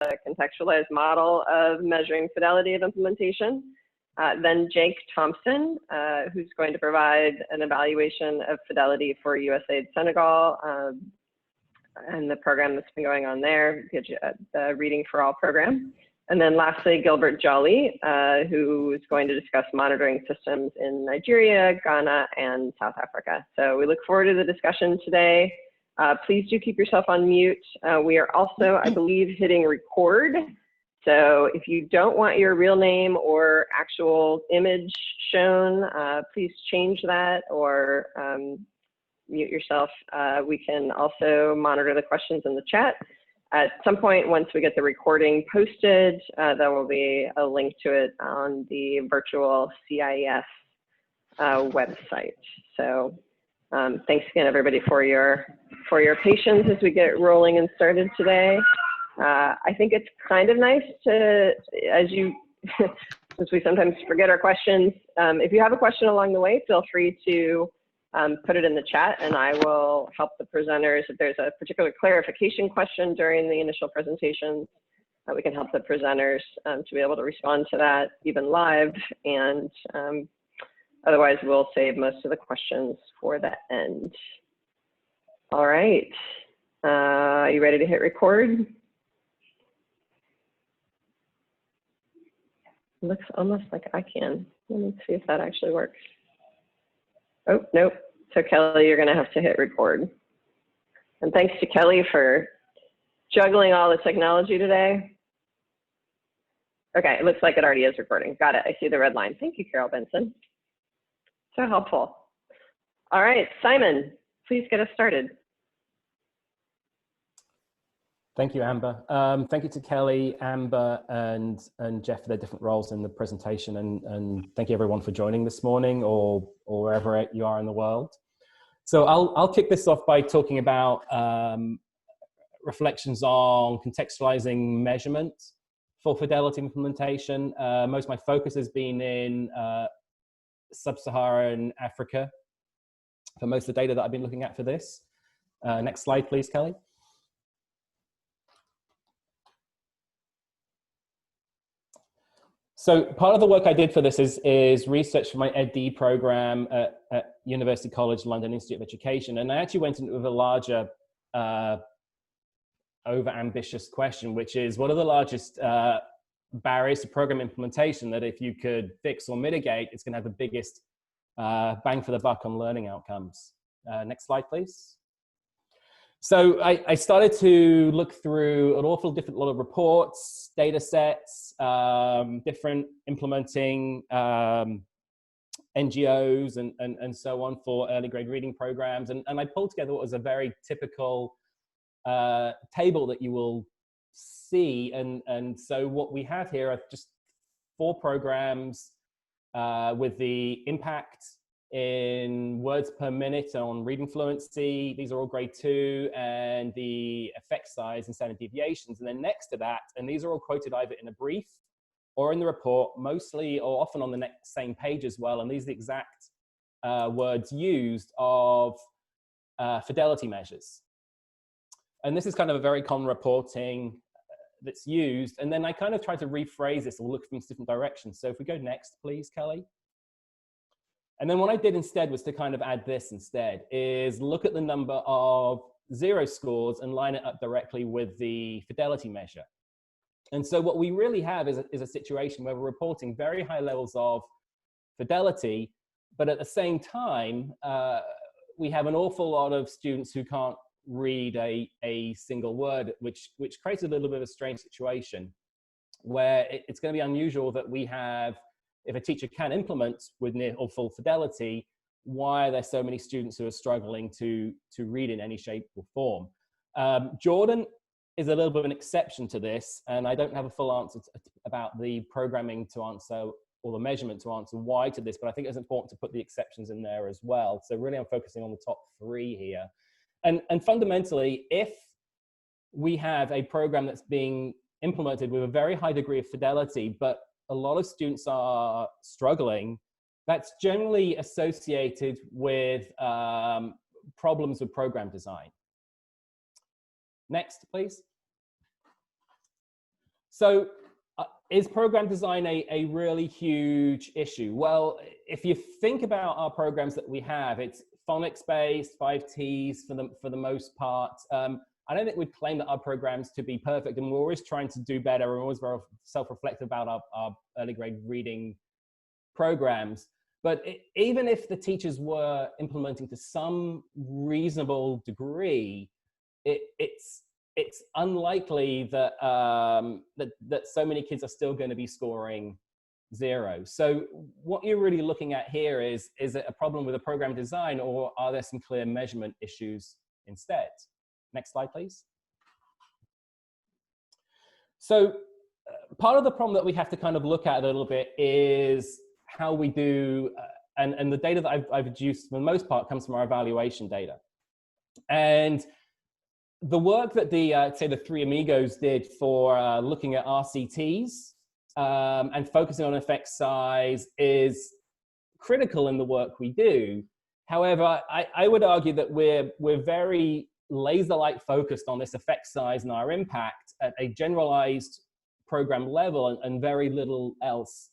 a contextualized model of measuring fidelity of implementation. Then Jake Thomsen, who's going to provide an evaluation of fidelity for USAID Senegal and the program that's been going on there, the Reading for All program. And then lastly, Gilbert Jolly, who is going to discuss monitoring systems in Nigeria, Ghana, and South Africa. So we look forward to the discussion today. Please do keep yourself on mute. We are also, I believe, hitting record. So if you don't want your real name or actual image shown, please change that or mute yourself. We can also monitor the questions in the chat. At some point, once we get the recording posted, there will be a link to it on the virtual CIES website. So thanks again, everybody, for your patience as we get rolling and started today. I think it's kind of nice to, since we sometimes forget our questions, if you have a question along the way, feel free to put it in the chat and I will help the presenters. If there's a particular clarification question during the initial presentation, we can help the presenters to be able to respond to that even live. And otherwise, we'll save most of the questions for the end. All right. Are you ready to hit record? Looks almost like I can. Let me see if that actually works. Oh, nope. So Kelly, you're gonna have to hit record. And thanks to Kelly for juggling all the technology today. Okay, it looks like it already is recording. Got it, I see the red line. Thank you, Carol Benson. So helpful. All right, Simon, please get us started. Thank you, Amber. Thank you to Kelly, Amber, and Jeff for their different roles in the presentation. And thank you everyone for joining this morning or wherever you are in the world. So I'll kick this off by talking about reflections on contextualizing measurement for fidelity implementation. Most of my focus has been in sub-Saharan Africa for most of the data that I've been looking at for this. Next slide, please, Kelly. So part of the work I did for this is research for my EdD program at University College London Institute of Education. And I actually went into with a larger, over-ambitious question, which is what are the largest barriers to program implementation that if you could fix or mitigate, it's going to have the biggest bang for the buck on learning outcomes. Next slide, please. So I started to look through an awful lot of reports, data sets, different implementing NGOs and so on for early grade reading programs. And I pulled together what was a very typical table that you will see. And so what we have here are just 4 programs with the impact in words per minute on reading fluency. These are all grade 2, and the effect size and standard deviations. And then next to that, and these are all quoted either in a brief or in the report, mostly or often on the same page as well. And these are the exact words used of fidelity measures. And this is kind of a very common reporting that's used. And then I kind of try to rephrase this or look from different directions. So if we go next, please, Kelly. And then what I did instead was to kind of add this instead, is look at the number of 0 scores and line it up directly with the fidelity measure. And so what we really have is a situation where we're reporting very high levels of fidelity, but at the same time, we have an awful lot of students who can't read a single word, which creates a little bit of a strange situation where it's going to be unusual that we have, if a teacher can implement with near or full fidelity, why are there so many students who are struggling to read in any shape or form? Jordan is a little bit of an exception to this, and I don't have a full answer about the programming to answer or the measurement to answer why to this, but I think it's important to put the exceptions in there as well. So really I'm focusing on the top 3 here. And fundamentally, if we have a program that's being implemented with a very high degree of fidelity, but a lot of students are struggling, that's generally associated with problems with program design. Next, please. So is program design a really huge issue? Well, if you think about our programs that we have, it's phonics-based, 5 Ts for the most part. I don't think we'd claim that our programs to be perfect, and we're always trying to do better. We're always very self-reflective about our early grade reading programs. But even if the teachers were implementing to some reasonable degree, it's unlikely that that so many kids are still going to be scoring 0. So what you're really looking at here is it a problem with the program design, or are there some clear measurement issues instead? Next slide, please. So part of the problem that we have to kind of look at a little bit is how we do, and the data that I've produced for the most part comes from our evaluation data. And the work that say the three amigos did for looking at RCTs and focusing on effect size is critical in the work we do. However, I would argue that we're very laser-like focused on this effect size and our impact at a generalized program level, and very little else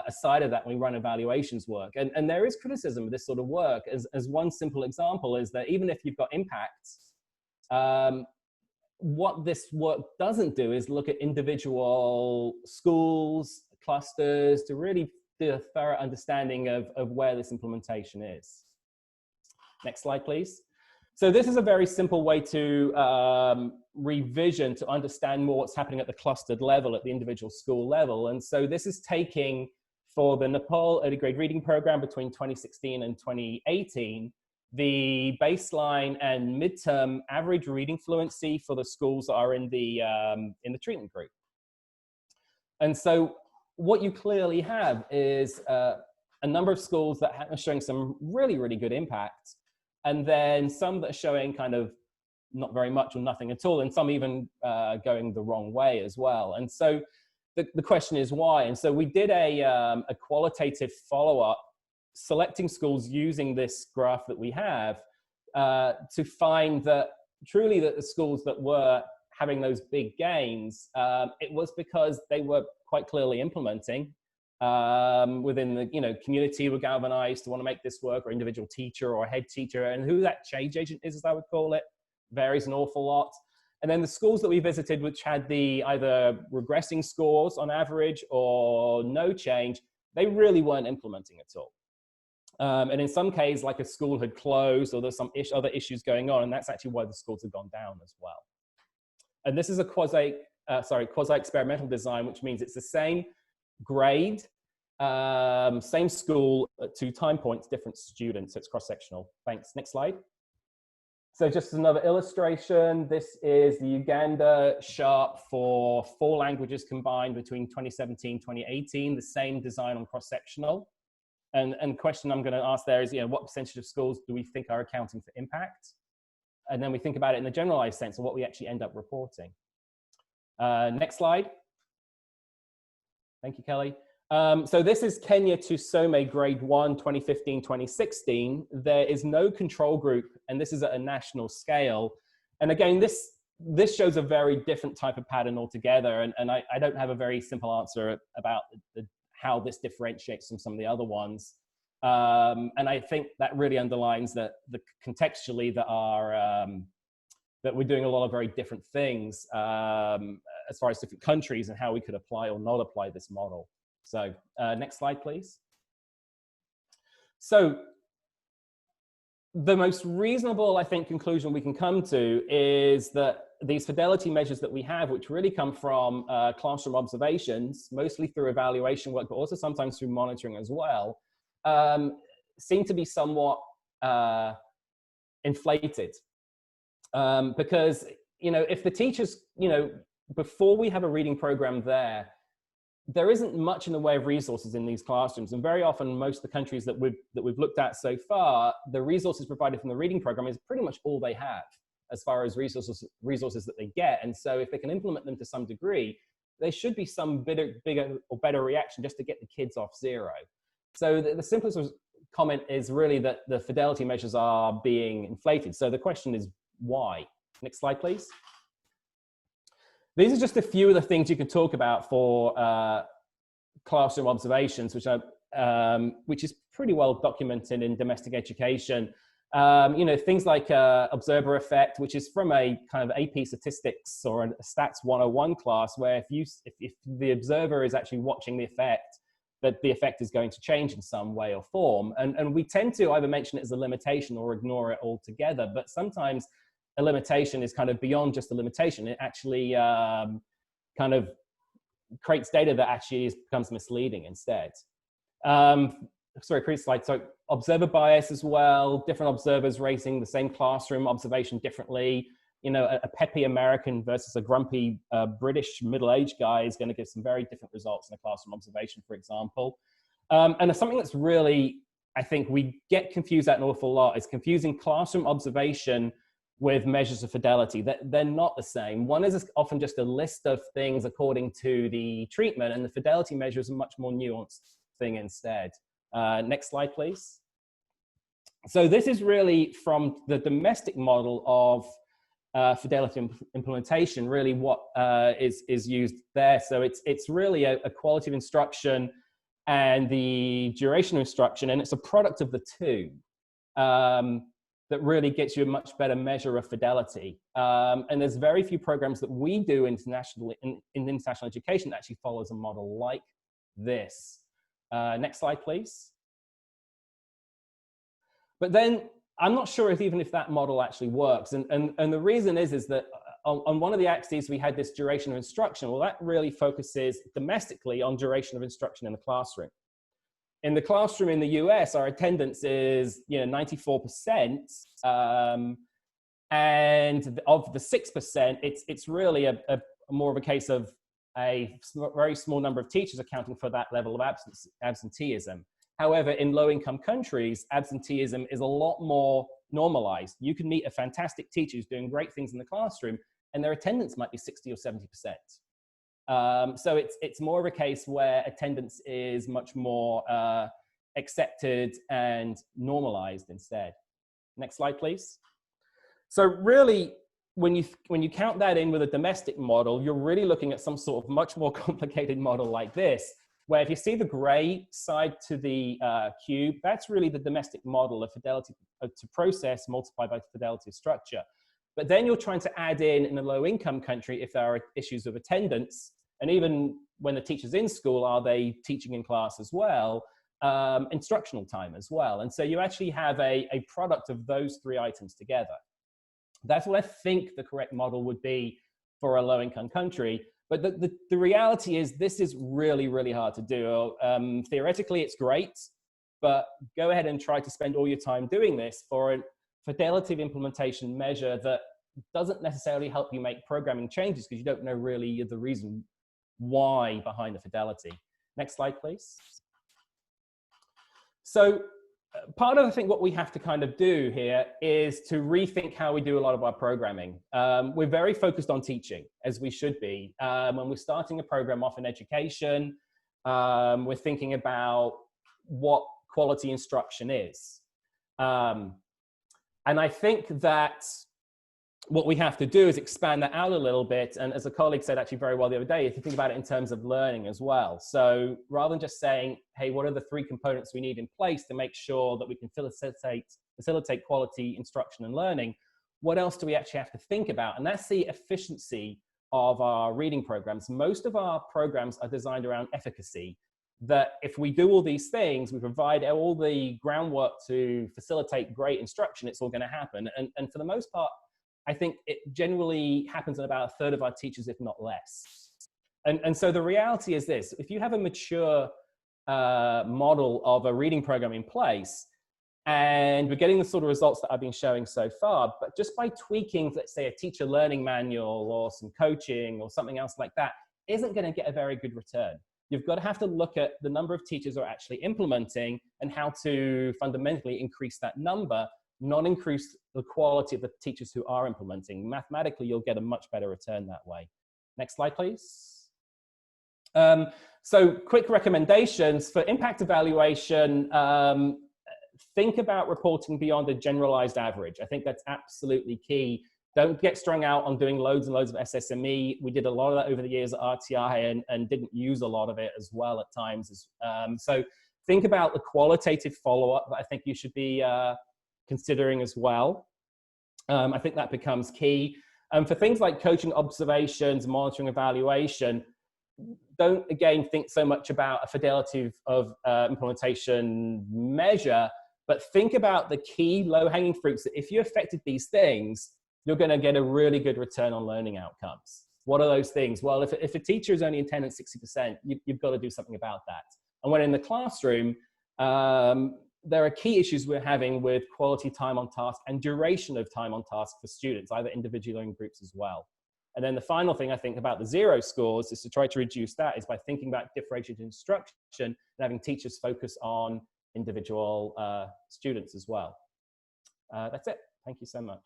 aside of that when we run evaluations work. And there is criticism of this sort of work. As one simple example is that even if you've got impacts, what this work doesn't do is look at individual schools, clusters, to really do a thorough understanding of where this implementation is. Next slide, please. So this is a very simple way to revision, to understand more what's happening at the clustered level, at the individual school level. And so this is taking, for the Nepal early grade reading program between 2016 and 2018, the baseline and midterm average reading fluency for the schools that are in the treatment group. And so what you clearly have is a number of schools that are showing some really, really good impact, and then some that are showing kind of not very much or nothing at all, and some even going the wrong way as well. And so the question is why? And so we did a qualitative follow-up, selecting schools using this graph that we have to find that truly that the schools that were having those big gains, it was because they were quite clearly implementing within the community, were galvanized to want to make this work, or individual teacher or head teacher, and who that change agent is, as I would call it, varies an awful lot. And then the schools that we visited, which had the either regressing scores on average or no change, they really weren't implementing at all. And in some cases, like a school had closed, or there's some other issues going on, and that's actually why the schools have gone down as well. And this is a quasi-experimental design, which means it's the same grade, same school at 2 time points, different students, so it's cross-sectional. Thanks. Next slide. So just another illustration. This is the Uganda Sharp for 4 languages combined between 2017, 2018, the same design on cross-sectional. And the question I'm going to ask there is, what percentage of schools do we think are accounting for impact? And then we think about it in a generalized sense of what we actually end up reporting. Next slide. Thank you, Kelly. So this is Kenya to Some grade 1, 2015, 2016. There is no control group, and this is at a national scale. And again, this shows a very different type of pattern altogether. And I don't have a very simple answer about how this differentiates from some of the other ones. And I think that really underlines that contextually that we're doing a lot of very different things as far as different countries and how we could apply or not apply this model. So next slide, please. So the most reasonable, I think, conclusion we can come to is that these fidelity measures that we have, which really come from classroom observations, mostly through evaluation work, but also sometimes through monitoring as well, seem to be somewhat inflated. Because, if the teachers, before we have a reading program there isn't much in the way of resources in these classrooms. And very often, most of the countries that we've looked at so far, the resources provided from the reading program is pretty much all they have as far as resources that they get. And so if they can implement them to some degree, there should be some bigger or better reaction just to get the kids off 0. So the simplest comment is really that the fidelity measures are being inflated. So the question is why? Next slide, please. These are just a few of the things you can talk about for classroom observations, which is pretty well documented in domestic education. You know, things like observer effect, which is from a kind of AP statistics or a stats 101 class, where if the observer is actually watching the effect, that the effect is going to change in some way or form. And we tend to either mention it as a limitation or ignore it altogether. But sometimes a limitation is kind of beyond just a limitation. It actually kind of creates data that actually becomes misleading instead. Sorry, previous slide. So observer bias as well, different observers rating the same classroom observation differently. You know, a peppy American versus a grumpy British middle-aged guy is going to give some very different results in a classroom observation, for example. And something that's really, I think we get confused at an awful lot is confusing classroom observation with measures of fidelity. They're not the same. One is often just a list of things according to the treatment, and the fidelity measure is a much more nuanced thing instead. Next slide, please. So this is really from the domestic model of fidelity implementation, really what is used there. So it's really a quality of instruction and the duration of instruction, and it's a product of the two that really gets you a much better measure of fidelity. And there's very few programs that we do internationally in international education that actually follows a model like this. Next slide, please. But then I'm not sure even if that model actually works. And the reason is that on one of the axes, we had this duration of instruction. Well, that really focuses domestically on duration of instruction in the classroom. In the classroom in the US, our attendance is 94%. And of the 6%, it's really a more of a case of a very small number of teachers accounting for that level of absenteeism. However, in low-income countries, absenteeism is a lot more normalized. You can meet a fantastic teacher who's doing great things in the classroom, and their attendance might be 60 or 70%. So it's more of a case where attendance is much more accepted and normalized instead. Next slide, please. So really, when you count that in with a domestic model, you're really looking at some sort of much more complicated model like this, where if you see the gray side to the cube, that's really the domestic model of fidelity to process multiplied by fidelity of structure. But then you're trying to add in a low-income country if there are issues of attendance, and even when the teacher's in school, are they teaching in class as well, instructional time as well. And so you actually have a product of those three items together. That's what I think the correct model would be for a low-income country. But the reality is this is really, really hard to do. Theoretically, it's great, but go ahead and try to spend all your time doing this for a fidelity of implementation measure that doesn't necessarily help you make programming changes because you don't know really the reason why behind the fidelity. Next slide, please. So part of, I think, what we have to kind of do here is to rethink how we do a lot of our programming. We're very focused on teaching, as we should be. When we're starting a program off in education, we're thinking about what quality instruction is. And I think that what we have to do is expand that out a little bit. And as a colleague said actually very well the other day, if you think about it in terms of learning as well. So rather than just saying, hey, what are the three components we need in place to make sure that we can facilitate quality instruction and learning, what else do we actually have to think about? And that's the efficiency of our reading programs. Most of our programs are designed around efficacy, that if we do all these things, we provide all the groundwork to facilitate great instruction, it's all going to happen. And for the most part, I think it generally happens in about a third of our teachers, if not less. And so the reality is this: if you have a mature model of a reading program in place, and we're getting the sort of results that I've been showing so far, but just by tweaking, let's say, a teacher learning manual or some coaching or something else like that, isn't going to get a very good return. You've got to have to look at the number of teachers who are actually implementing and how to fundamentally increase that number, not increase the quality of the teachers who are implementing. Mathematically, you'll get a much better return that way. Next slide, please. So quick recommendations for impact evaluation. Think about reporting beyond a generalized average. I think that's absolutely key. Don't get strung out on doing loads and loads of SSME. We did a lot of that over the years at RTI and didn't use a lot of it as well at times. So think about the qualitative follow-up that I think you should be considering as well. I think that becomes key. For things like coaching observations, monitoring, evaluation, don't again think so much about a fidelity of implementation measure, but think about the key low-hanging fruits that if you affected these things, you're going to get a really good return on learning outcomes. What are those things? Well, if a teacher is only in attendance 60%, you've got to do something about that. And when in the classroom, there are key issues we're having with quality time on task and duration of time on task for students, either individually or in groups as well. And then the final thing I think about the zero scores is to try to reduce that is by thinking about differentiated instruction and having teachers focus on individual students as well. That's it. Thank you so much.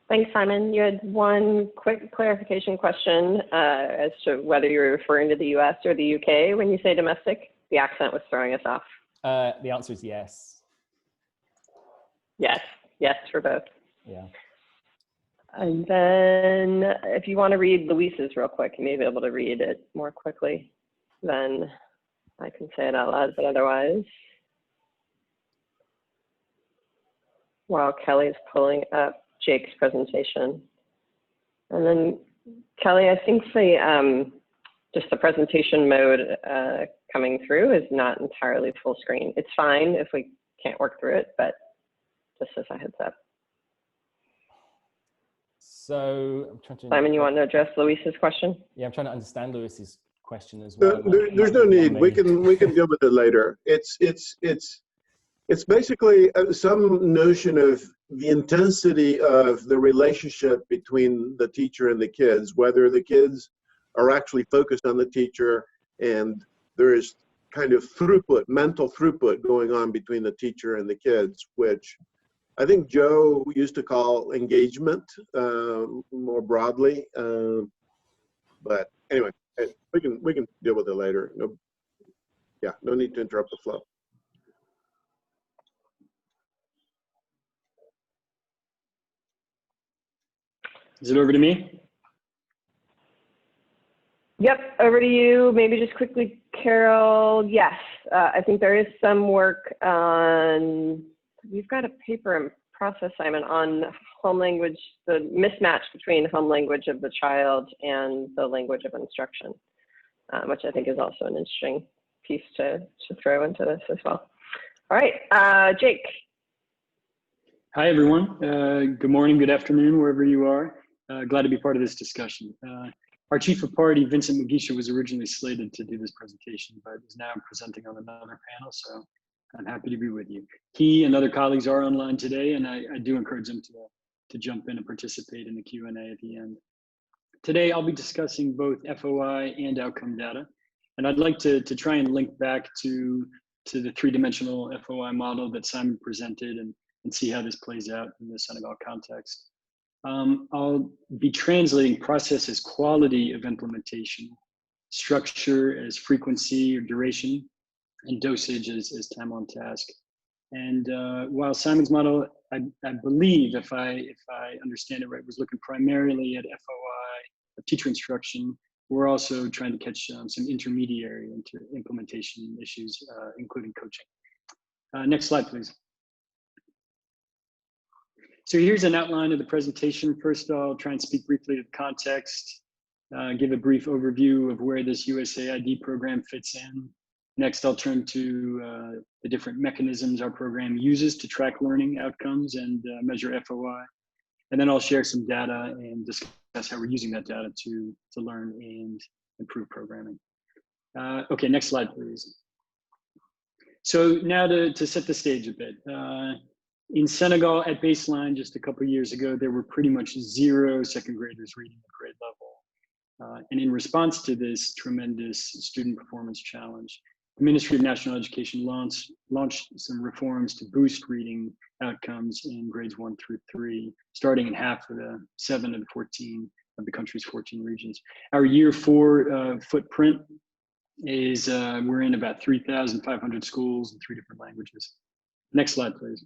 Thanks, Simon. You had one quick clarification question as to whether you're referring to the US or the UK when you say domestic. The accent was throwing us off. The answer is yes. Yes, yes for both. Yeah. And then if you want to read Luis's real quick, you may be able to read it more quickly than I can say it out loud, but otherwise, while Kelly's pulling up Jake's presentation. And then Kelly, I think just the presentation mode coming through is not entirely full screen. It's fine if we can't work through it, but just as a heads up. So I'm trying to. Simon, you want to address Luis's question? Yeah, I'm trying to understand Luis's question as well. There's no need. We can deal with it later. It's basically some notion of the intensity of the relationship between the teacher and the kids, whether the kids are actually focused on the teacher and there is kind of throughput, mental throughput going on between the teacher and the kids, which I think Joe used to call engagement more broadly. But anyway, we can deal with it later. No need to interrupt the flow. Is it over to me? Yep, over to you. Maybe just quickly, Carol. Yes, I think there is some work on, we've got a paper in process, Simon, on home language, the mismatch between home language of the child and the language of instruction, which I think is also an interesting piece to throw into this as well. All right, Jake. Hi, everyone. Good morning, good afternoon, wherever you are. Glad to be part of this discussion. Our chief of party, Vincent Mugisha, was originally slated to do this presentation, but is now presenting on another panel, so I'm happy to be with you. He and other colleagues are online today, and I do encourage them to jump in and participate in the Q&A at the end. Today, I'll be discussing both FOI and outcome data, and I'd like to try and link back to the three-dimensional FOI model that Simon presented and see how this plays out in the Senegal context. I'll be translating process as quality of implementation, structure as frequency or duration, and dosage as time on task. And while Simon's model, I believe, if I understand it right, was looking primarily at FOI, of teacher instruction, we're also trying to catch some intermediary implementation issues, including coaching. Next slide, please. So here's an outline of the presentation. First, I'll try and speak briefly to the context, give a brief overview of where this USAID program fits in. Next, I'll turn to the different mechanisms our program uses to track learning outcomes and measure FOI. And then I'll share some data and discuss how we're using that data to learn and improve programming. Okay, next slide, please. So now to set the stage a bit. In Senegal at baseline, just a couple of years ago, there were pretty much 0 second graders reading at grade level. And in response to this tremendous student performance challenge, the Ministry of National Education launched some reforms to boost reading outcomes in grades 1 through 3, starting in half of the 7 of the 14 of the country's 14 regions. Our year 4 footprint is we're in about 3,500 schools in 3 different languages. Next slide, please.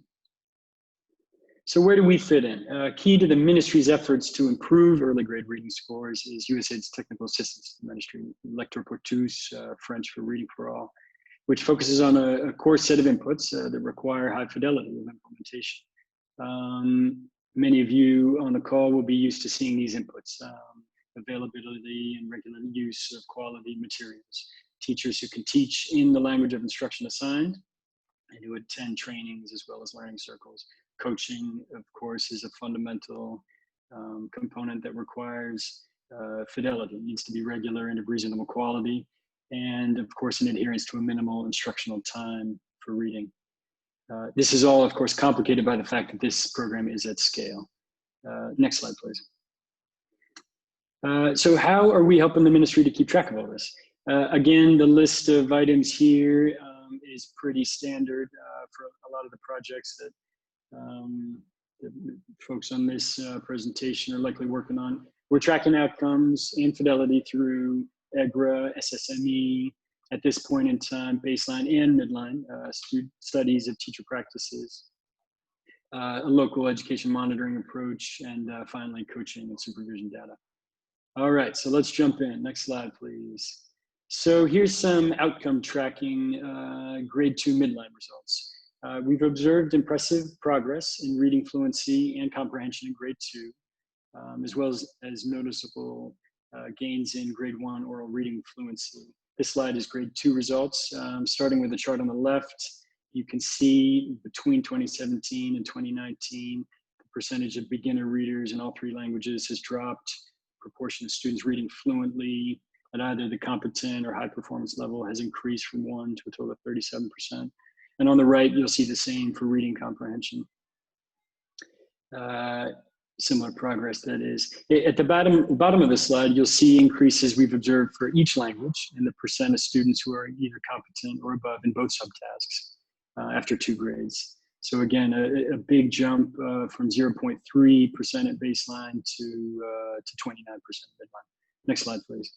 So where do we fit in? Key to the ministry's efforts to improve early grade reading scores is USAID's Technical Assistance Ministry, Lecture pour tous, French for Reading for All, which focuses on a core set of inputs that require high fidelity of implementation. Many of you on the call will be used to seeing these inputs, availability and regular use of quality materials, teachers who can teach in the language of instruction assigned, and who attend trainings as well as learning circles. Coaching, of course, is a fundamental component that requires fidelity. It needs to be regular and of reasonable quality, and of course, an adherence to a minimal instructional time for reading. This is all, of course, complicated by the fact that this program is at scale. Next slide, please. So how are we helping the ministry to keep track of all this? Again, the list of items here is pretty standard for a lot of the projects that the folks on this presentation are likely working on. We're tracking outcomes and fidelity through EGRA, SSME, at this point in time, baseline and midline, studies of teacher practices, a local education monitoring approach, and finally, coaching and supervision data. All right, so let's jump in. Next slide, please. So here's some outcome tracking grade 2 midline results. We've observed impressive progress in reading fluency and comprehension in grade 2, as well as noticeable gains in grade 1 oral reading fluency. This slide is grade 2 results. Starting with the chart on the left, you can see between 2017 and 2019, the percentage of beginner readers in all 3 languages has dropped. Proportion of students reading fluently at either the competent or high performance level has increased from 1 to a total of 37%. And on the right, you'll see the same for reading comprehension. Similar progress, that is. At the bottom of the slide, you'll see increases we've observed for each language and the percent of students who are either competent or above in both subtasks after 2 grades. So again, a big jump from 0.3% at baseline to 29% at midline. Next slide, please.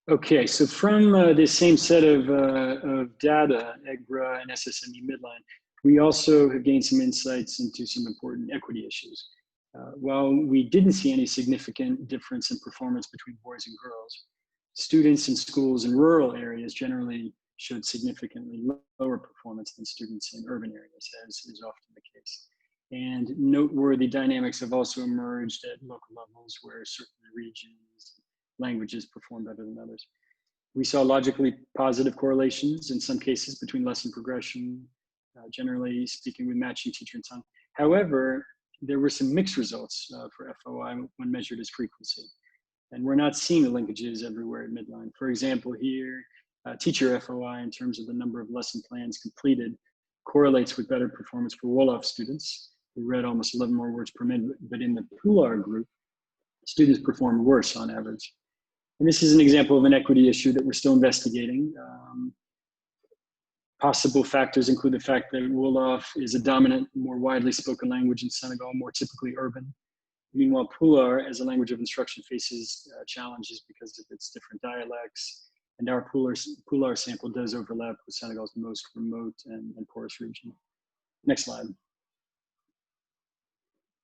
Okay, so from this same set of data, EGRA and SSME midline, we also have gained some insights into some important equity issues. While we didn't see any significant difference in performance between boys and girls, students in schools in rural areas generally showed significantly lower performance than students in urban areas, as is often the case. And noteworthy dynamics have also emerged at local levels where certain regions, languages perform better than others. We saw logically positive correlations in some cases between lesson progression, generally speaking with matching teacher and tongue. However, there were some mixed results for FOI when measured as frequency. And we're not seeing the linkages everywhere at midline. For example, here, teacher FOI in terms of the number of lesson plans completed correlates with better performance for Wolof students who read almost 11 more words per minute, but in the Pular group, students performed worse on average. And this is an example of an equity issue that we're still investigating. Possible factors include the fact that Wolof is a dominant, more widely spoken language in Senegal, more typically urban. Meanwhile, Pular as a language of instruction faces challenges because of its different dialects. And our Pular sample does overlap with Senegal's most remote and porous region. Next slide.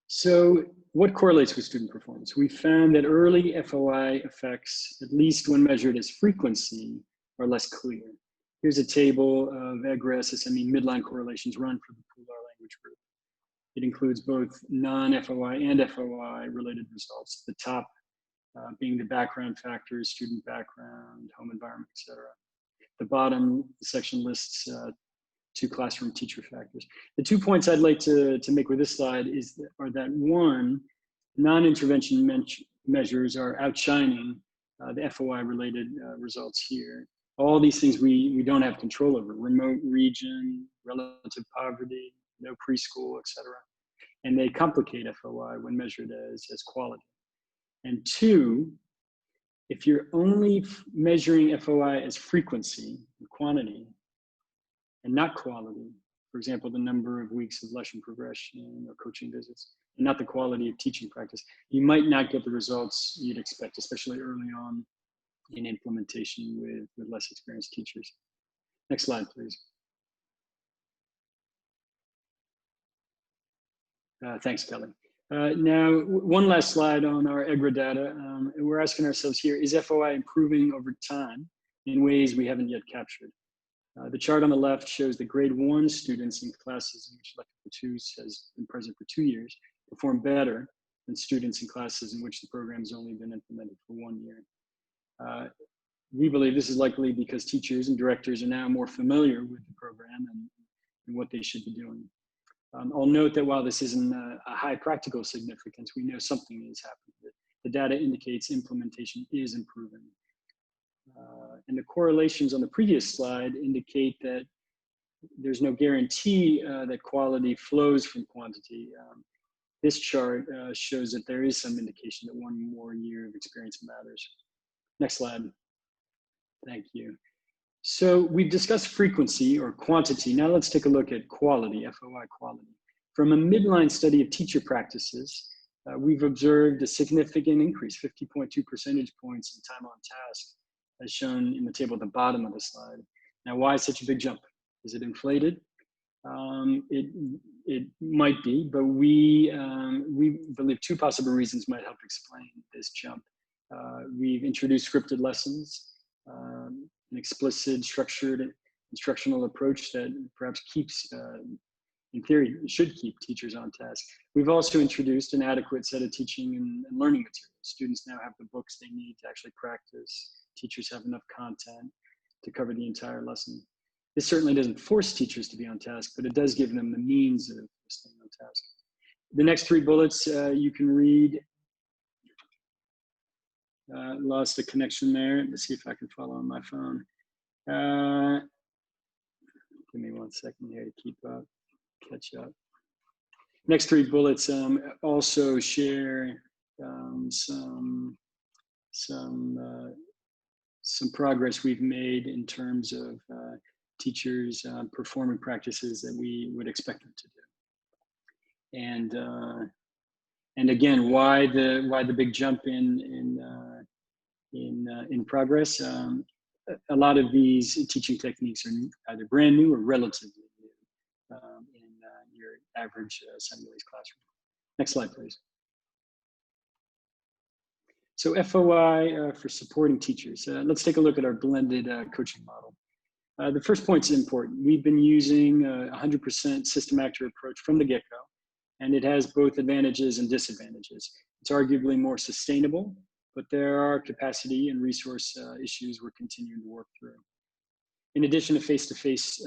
So what correlates with student performance? We found that early FOI effects, at least when measured as frequency, are less clear. Here's a table of EGRA, SSME midline correlations run for the Pular language group. It includes both non-FOI and FOI related results, the top being the background factors, student background, home environment, etc. The bottom section lists 2 classroom teacher factors. The 2 points I'd like to make with this slide are that one, non-intervention measures are outshining the FOI related results here. All these things we don't have control over: remote region, relative poverty, no preschool, etc. And they complicate FOI when measured as quality. And 2, if you're only measuring FOI as frequency, quantity, and not quality, for example, the number of weeks of lesson progression or coaching visits, and not the quality of teaching practice, you might not get the results you'd expect, especially early on in implementation with less experienced teachers. Next slide, please. Thanks, Kelly. Now, one last slide on our EGRA data. We're asking ourselves here, is FOI improving over time in ways we haven't yet captured? The chart on the left shows the grade 1 students in classes in which elective pursuits has been present for 2 years perform better than students in classes in which the program has only been implemented for 1 year. We believe this is likely because teachers and directors are now more familiar with the program and what they should be doing. I'll note that while this isn't a high practical significance, we know something is happening. The data indicates implementation is improving. And the correlations on the previous slide indicate that there's no guarantee that quality flows from quantity. This chart shows that there is some indication that 1 more year of experience matters. Next slide. Thank you. So we've discussed frequency or quantity. Now let's take a look at quality, FOI quality. From a midline study of teacher practices, we've observed a significant increase, 50.2 percentage points in time on task, as shown in the table at the bottom of the slide. Now, why such a big jump? Is it inflated? It might be, but we believe 2 possible reasons might help explain this jump. We've introduced scripted lessons, an explicit, structured instructional approach that perhaps keeps, in theory, should keep teachers on task. We've also introduced an adequate set of teaching and learning materials. Students now have the books they need to actually practice. Teachers have enough content to cover the entire lesson. This certainly doesn't force teachers to be on task, but it does give them the means of staying on task. The next 3 bullets you can read. Lost the connection there. Let's see if I can follow on my phone. Give me 1 second here to keep up, catch up. Next 3 bullets also share some progress we've made in terms of teachers performing practices that we would expect them to do. And again, why the big jump in progress? A lot of these teaching techniques are either brand new or relatively new in your average Seminole classroom. Next slide, please. So FOI for supporting teachers. Let's take a look at our blended coaching model. The first point is important. We've been using a 100% system actor approach from the get-go, and it has both advantages and disadvantages. It's arguably more sustainable, but there are capacity and resource issues we're continuing to work through. In addition to face-to-face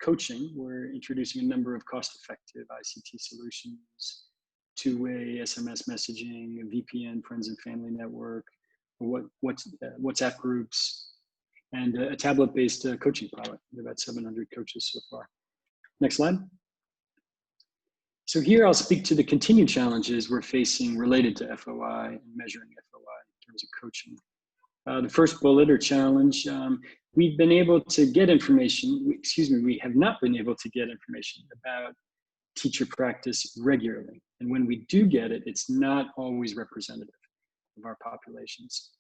coaching, we're introducing a number of cost-effective ICT solutions, two-way SMS messaging, a VPN, friends and family network, WhatsApp groups, and a tablet-based coaching pilot with about 700 coaches so far. Next slide. So here I'll speak to the continued challenges we're facing related to FOI and measuring FOI in terms of coaching. The first bullet or challenge, we've been able to get information, we have not been able to get information about teacher practice regularly. And when we do get it, it's not always representative of our populations.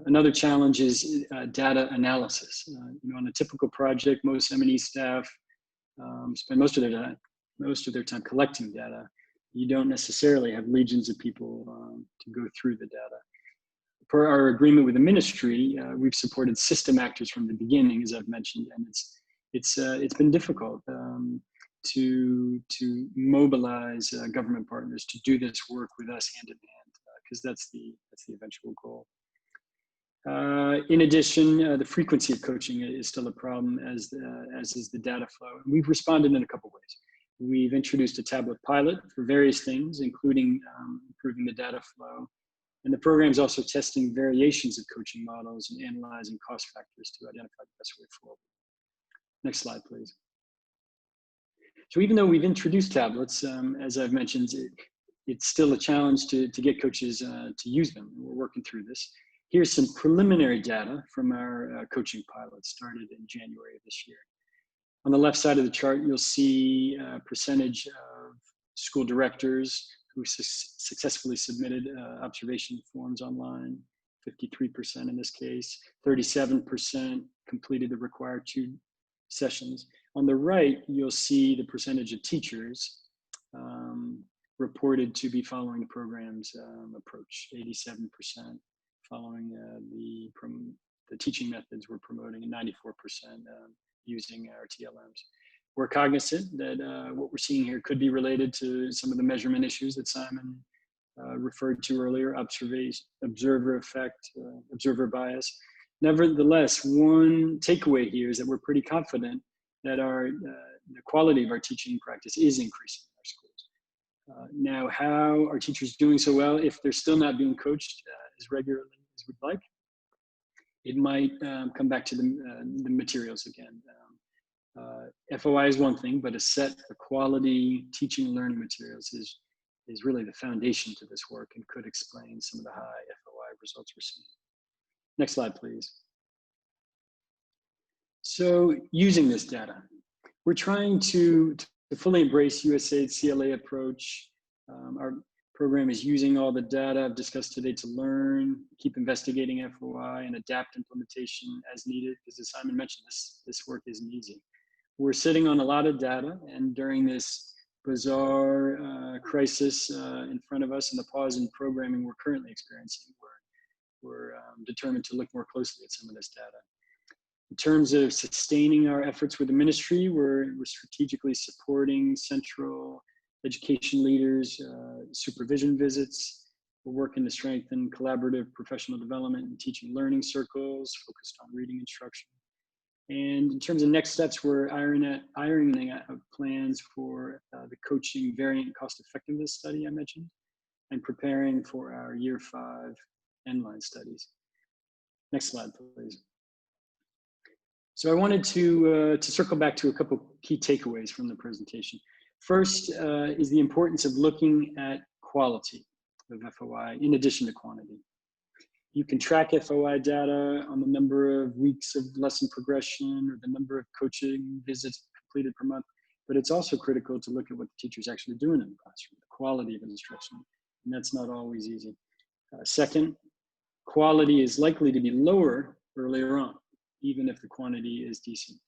Another challenge is data analysis. On a typical project, most M&E staff spend most of their time collecting data. You don't necessarily have legions of people to go through the data. Per our agreement with the ministry, we've supported system actors from the beginning, as I've mentioned, and it's been difficult to mobilize government partners to do this work with us hand in hand, because that's the eventual goal. In addition, the frequency of coaching is still a problem, as is the data flow. And we've responded in a couple ways. We've introduced a tablet pilot for various things, including improving the data flow. And the program is also testing variations of coaching models and analyzing cost factors to identify the best way forward. Next slide, please. So even though we've introduced tablets, as I've mentioned, it's still a challenge to get coaches to use them. We're working through this. Here's some preliminary data from our coaching pilot started in January of this year. On the left side of the chart, you'll see a percentage of school directors who successfully submitted observation forms online, 53% in this case, 37% completed the required 2 sessions. On the right, you'll see the percentage of teachers reported to be following the program's approach. 87% following the teaching methods we're promoting, and 94% using our TLMs. We're cognizant that what we're seeing here could be related to some of the measurement issues that Simon referred to earlier, observer effect, observer bias. Nevertheless, one takeaway here is that we're pretty confident that the quality of our teaching practice is increasing in our schools. Now, how are teachers doing so well if they're still not being coached as regularly as we'd like? It might come back to the materials again. FOI is one thing, but a set of quality teaching and learning materials is really the foundation to this work and could explain some of the high FOI results we're seeing. Next slide, please. So using this data, we're trying to fully embrace USAID's CLA approach. Our program is using all the data I've discussed today to learn, keep investigating FOI, and adapt implementation as needed, because as Simon mentioned, this work isn't easy. We're sitting on a lot of data, and during this bizarre crisis in front of us and the pause in programming we're currently experiencing, we're determined to look more closely at some of this data. In terms of sustaining our efforts with the ministry, we're strategically supporting central education leaders, supervision visits. We're working to strengthen collaborative professional development and teaching learning circles focused on reading instruction. And in terms of next steps, we're ironing out plans for the coaching variant cost effectiveness study I mentioned, and preparing for our year 5 end-line studies. Next slide, please. So I wanted to circle back to a couple key takeaways from the presentation. First is the importance of looking at quality of FOI in addition to quantity. You can track FOI data on the number of weeks of lesson progression or the number of coaching visits completed per month, but it's also critical to look at what the teacher's actually doing in the classroom, the quality of instruction, and that's not always easy. Second, quality is likely to be lower earlier on, even if the quantity is decent,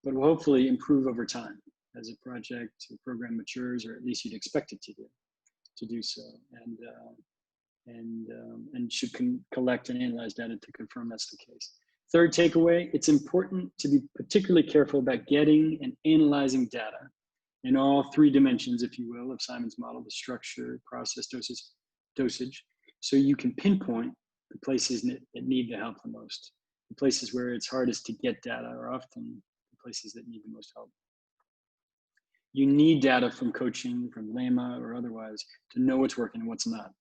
but will hopefully improve over time as a project or program matures, or at least you'd expect it to do so, and should collect and analyze data to confirm that's the case. Third takeaway, it's important to be particularly careful about getting and analyzing data in all 3 dimensions, if you will, of Simon's model: the structure, process, dosage, so you can pinpoint the places that need the help the most. The places where it's hardest to get data are often the places that need the most help. You need data from coaching, from LAMA or otherwise, to know what's working and what's not.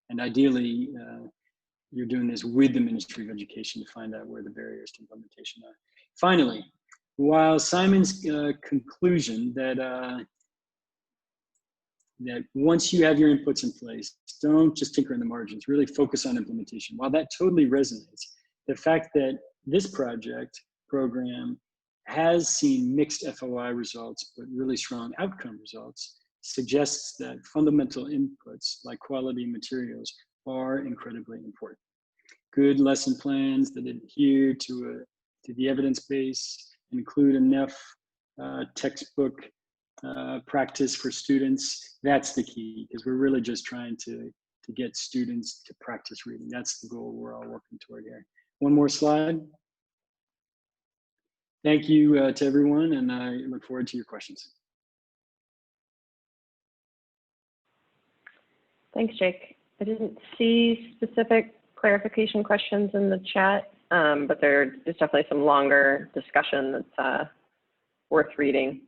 And ideally, you're doing this with the Ministry of Education to find out where the barriers to implementation are. Finally, while Simon's conclusion that once you have your inputs in place, don't just tinker in the margins, really focus on implementation. While that totally resonates, the fact that this program has seen mixed FOI results, but really strong outcome results, suggests that fundamental inputs like quality materials are incredibly important. Good lesson plans that adhere to the evidence base, include enough textbook practice for students. That's the key, because we're really just trying to get students to practice reading. That's the goal we're all working toward here. One more slide. Thank you to everyone, and I look forward to your questions. Thanks, Jake. I didn't see specific clarification questions in the chat, but there's definitely some longer discussion that's worth reading.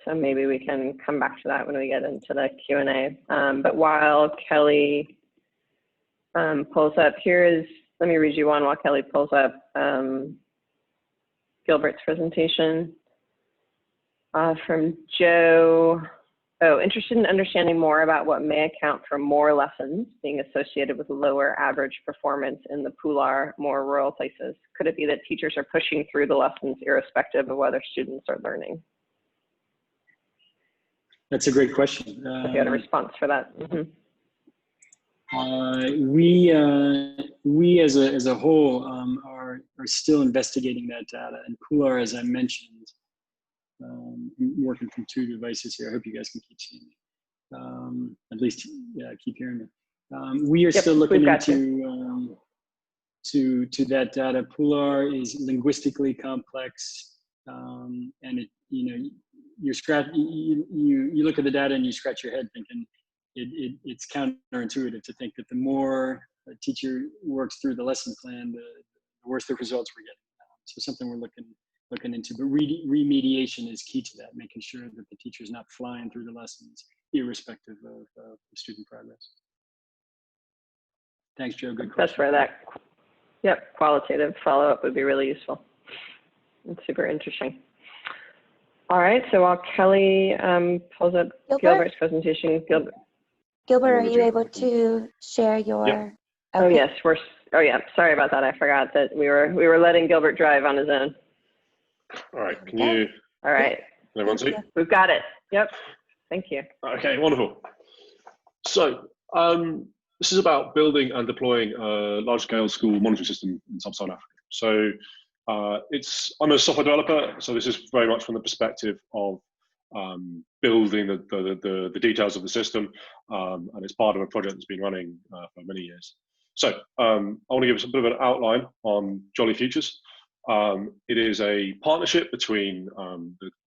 So maybe we can come back to that when we get into the Q&A. But while Kelly pulls up, let me read you one while Kelly pulls up Gilbert's presentation from Joe. Oh, interested in understanding more about what may account for more lessons being associated with lower average performance in the Pular, more rural places. Could it be that teachers are pushing through the lessons irrespective of whether students are learning? That's a great question. If you had a response for that. We as a whole are still investigating that data, and Pular, as I mentioned, I'm working from 2 devices here. I hope you guys can keep seeing me. At least, yeah, keep hearing me. We are still looking into to that data. Pular is linguistically complex, and it, you look at the data and you scratch your head thinking it's counterintuitive to think that the more a teacher works through the lesson plan, the worse the results we're getting. So something we're looking into, but remediation is key to that, making sure that the teacher is not flying through the lessons irrespective of the student progress. Thanks, Joe. Good question. That's where that, yep, qualitative follow-up would be really useful. It's super interesting. All right, so while Kelly pulls up Gilbert's presentation, Gilbert, are you able to share your? Yep. Okay. Oh yes, oh yeah, sorry about that. I forgot that we were letting Gilbert drive on his own. All right, can you? All right. Can everyone see? We've got it. Yep. Thank you. Okay, wonderful. So this is about building and deploying a large-scale school monitoring system in sub-Saharan Africa. So I'm a software developer, so this is very much from the perspective of building the details of the system, and it's part of a project that's been running for many years. So I want to give us a bit of an outline on Jolly Futures. It is a partnership between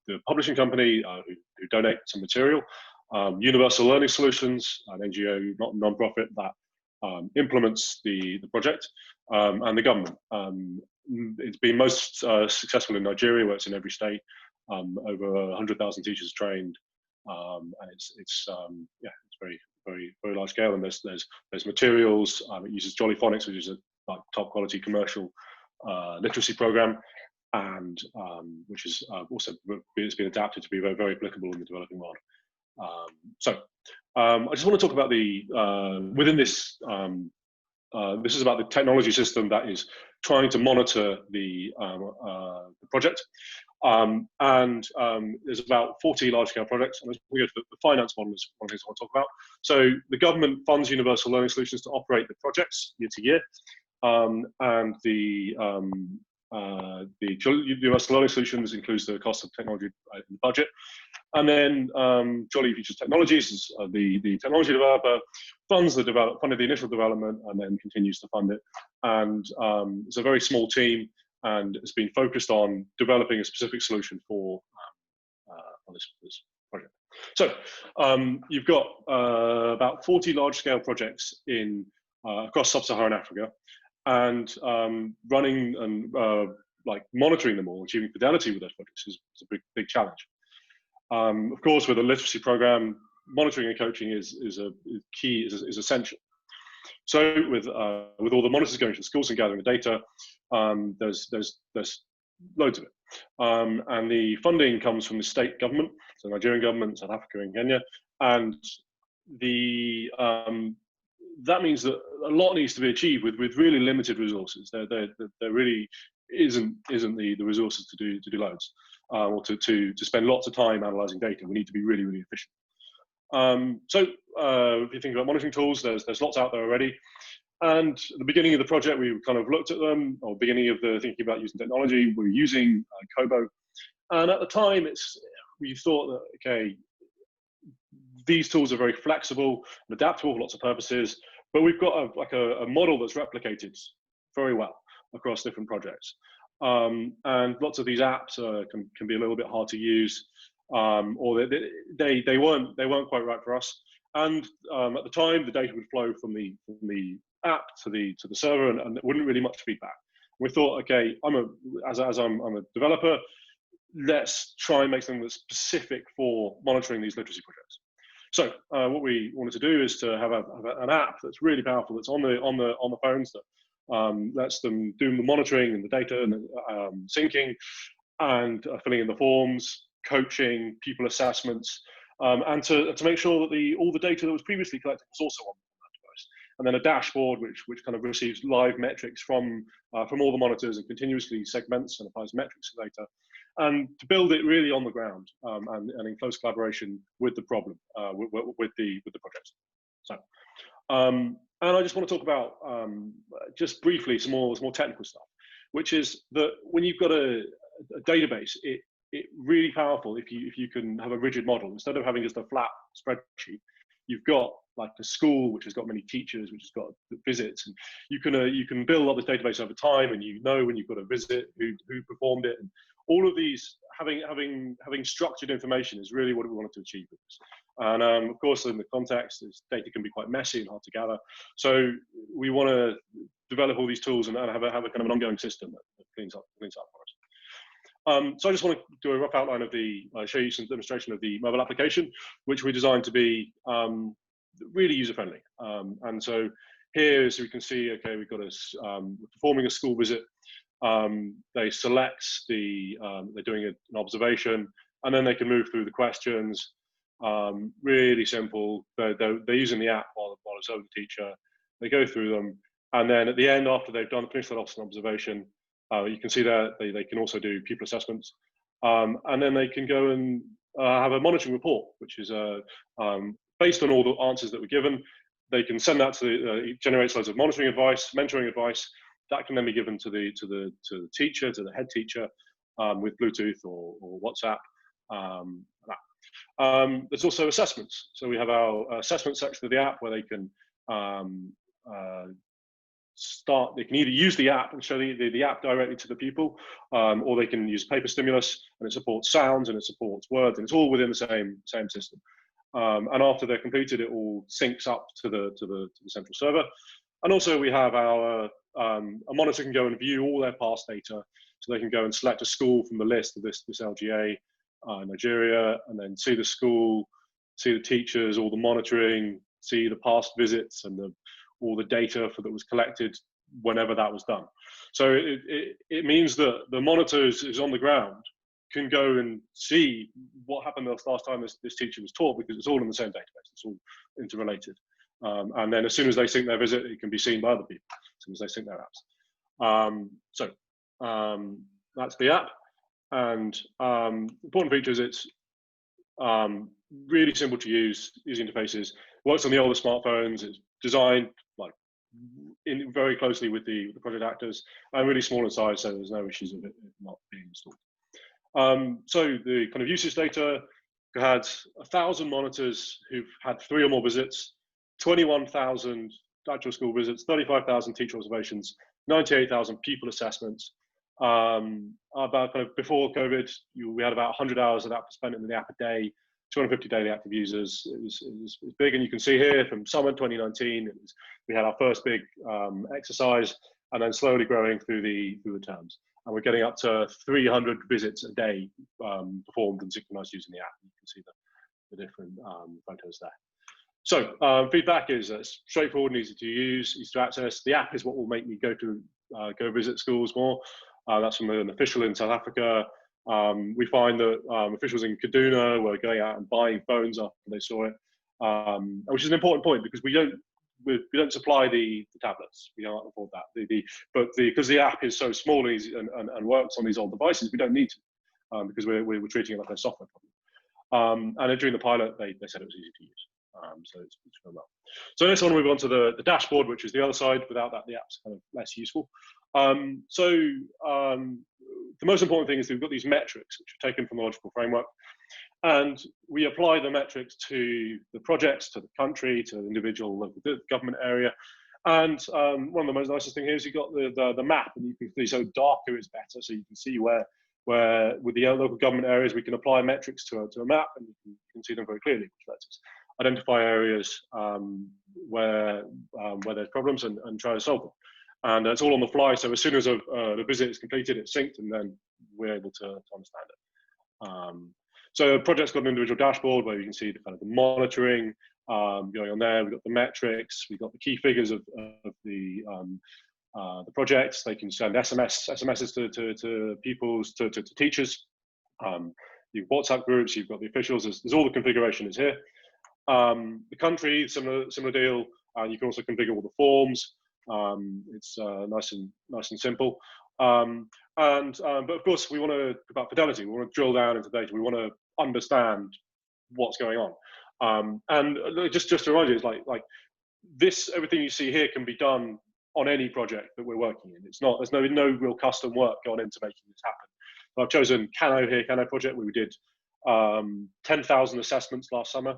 the publishing company who donate some material, Universal Learning Solutions, an NGO, not non-profit, that implements the project, and the government. It's been most successful in Nigeria, where it's in every state. Over 100,000 teachers trained, and it's very large scale. And there's materials. It uses Jolly Phonics, which is a top quality commercial literacy program, and which is also it's been adapted to be very, very applicable in the developing world. I just want to talk about the within this. This is about the technology system that is trying to monitor the project. There's about 40 large-scale projects, and we go to the finance model is one of the things I want to talk about. So the government funds Universal Learning Solutions to operate the projects year to year, and the Universal Learning Solutions includes the cost of technology in the budget. And then Jolly Futures Technologies is the technology developer, funded the initial development and then continues to fund it. And it's a very small team, and it's been focused on developing a specific solution for this project. So you've got about 40 large-scale projects across sub-Saharan Africa, and running and monitoring them all, achieving fidelity with those projects is a big challenge. Of course, with a literacy program, monitoring and coaching is essential. So with all the monitors going to the schools and gathering the data, there's loads of it, and the funding comes from the state government, so Nigerian government, South Africa, and Kenya, and that means that a lot needs to be achieved with really limited resources. There really isn't the resources to do loads, or to spend lots of time analyzing data. We need to be really, really efficient. If you think about monitoring tools, there's lots out there already. And at the beginning of the project, we kind of looked at them, or beginning of the thinking about using technology, we were using Kobo. And at the time, we thought that, okay, these tools are very flexible and adaptable for lots of purposes, but we've got a model that's replicated very well across different projects. And lots of these apps can be a little bit hard to use, or they weren't quite right for us. And at the time, the data would flow from the app to the server, and there wasn't really much feedback. We thought, okay, I'm a developer, let's try and make something that's specific for monitoring these literacy projects. So what we wanted to do is to have an app that's really powerful, that's on the phones, that lets them do the monitoring and the data and syncing, and filling in the forms, coaching, people assessments, and to make sure that all the data that was previously collected was also on that device. And then a dashboard which kind of receives live metrics from all the monitors and continuously segments and applies metrics to data, and to build it really on the ground, and in close collaboration with the problem, with the project. So, and I just want to talk about just briefly some more technical stuff, which is that when you've got a database, really powerful if you can have a rigid model instead of having just a flat spreadsheet. You've got like a school which has got many teachers, which has got visits, and you can build up this database over time, and you know when you've got a visit who performed it, and all of these having structured information is really what we wanted to achieve with this. And of course, in the context, this data can be quite messy and hard to gather. So we want to develop all these tools and have a kind of an ongoing system that cleans up for us. So I just want to do a rough outline of show you some demonstration of the mobile application, which we designed to be really user-friendly. And so here, as we can see, okay, we've got performing a school visit. They select they're doing an observation, and then they can move through the questions. Really simple. They're using the app while it's over the teacher. They go through them, and then at the end, after they've finished that observation, you can see that they can also do pupil assessments, and then they can go and have a monitoring report, which is based on all the answers that were given. They can send that it generates loads of monitoring advice, mentoring advice that can then be given to the teacher, to the head teacher, with Bluetooth or WhatsApp. There's also assessments. So we have our assessment section of the app where they can they can either use the app and show the app directly to the pupil, or they can use paper stimulus, and it supports sounds and it supports words, and it's all within the same system. And after they're completed, it all syncs up to the central server. And also we have a monitor can go and view all their past data, so they can go and select a school from the list of this LGA, Nigeria, and then see the school, see the teachers, all the monitoring, see the past visits, and all the data that was collected whenever that was done. So it means that the monitor is on the ground, can go and see what happened the last time this teacher was taught, because it's all in the same database, it's all interrelated. And then as soon as they sync their visit, it can be seen by other people as soon as they sync their apps. So that's the app. And important features, it's really simple to use, easy interfaces, works on the older smartphones, it's designed very closely with the project actors, and really small in size, so there's no issues of it not being installed. So the kind of usage data had 1,000 monitors who've had 3 or more visits, 21,000 actual school visits, 35,000 teacher observations, 98,000 pupil assessments. About kind of before COVID, we had about 100 hours of that spent in the app a day, 250 daily active users. It was big, and you can see here from summer 2019, we had our first big exercise, and then slowly growing through the terms. And we're getting up to 300 visits a day performed and synchronized using the app. You can see the different photos there. So feedback is straightforward and easy to use, easy to access. The app is what will make me go visit schools more. That's from an official in South Africa. We find that officials in Kaduna were going out and buying phones after they saw it, which is an important point, because we don't supply the tablets. We can't afford that. Because the app is so small and easy and works on these old devices, we don't need to, because we're treating it like a software problem. And during the pilot, they said it was easy to use. So it's going well. So next one, we move on to the dashboard, which is the other side. Without that, the app's kind of less useful. The most important thing is we've got these metrics, which are taken from the logical framework, and we apply the metrics to the projects, to the country, to the individual local government area. And one of the most nicest thing here is you've got the map, and you can see, so darker is better, so you can see where with the local government areas we can apply metrics to a map, and you can see them very clearly, which lets us identify areas where there's problems and try to solve them. And it's all on the fly, so as soon as the visit is completed, it's synced, and then we're able to understand it. So the project's got an individual dashboard where you can see the kind of the monitoring going on there. We've got the metrics, we've got the key figures of the projects. They can send SMSs to pupils, to teachers. You've WhatsApp groups, you've got the officials. There's all the configuration is here. The country, similar deal. You can also configure all the forms. It's nice and simple. But of course, we want to, about Fidelity, we want to drill down into data. We want to understand what's going on. And just to remind you, it's like this, everything you see here can be done on any project that we're working in. It's not, there's no real custom work gone into making this happen. I've chosen Cano here, Cano project, where we did 10,000 assessments last summer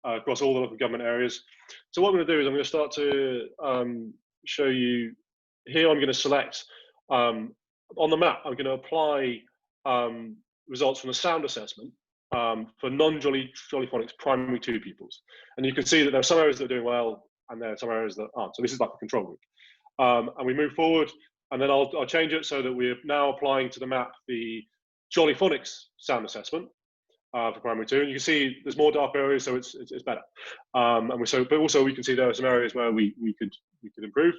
across all the local government areas. So what I'm going to do is I'm going to start to show you here. I'm going to select on the map. I'm going to apply results from the sound assessment for non-Jolly Phonics primary 2 pupils, and you can see that there are some areas that are doing well, and there are some areas that aren't. So this is like a control group, and we move forward, and then I'll change it so that we're now applying to the map the Jolly Phonics sound assessment for primary 2, and you can see there's more dark areas, so it's better. But also we can see there are some areas where we could improve.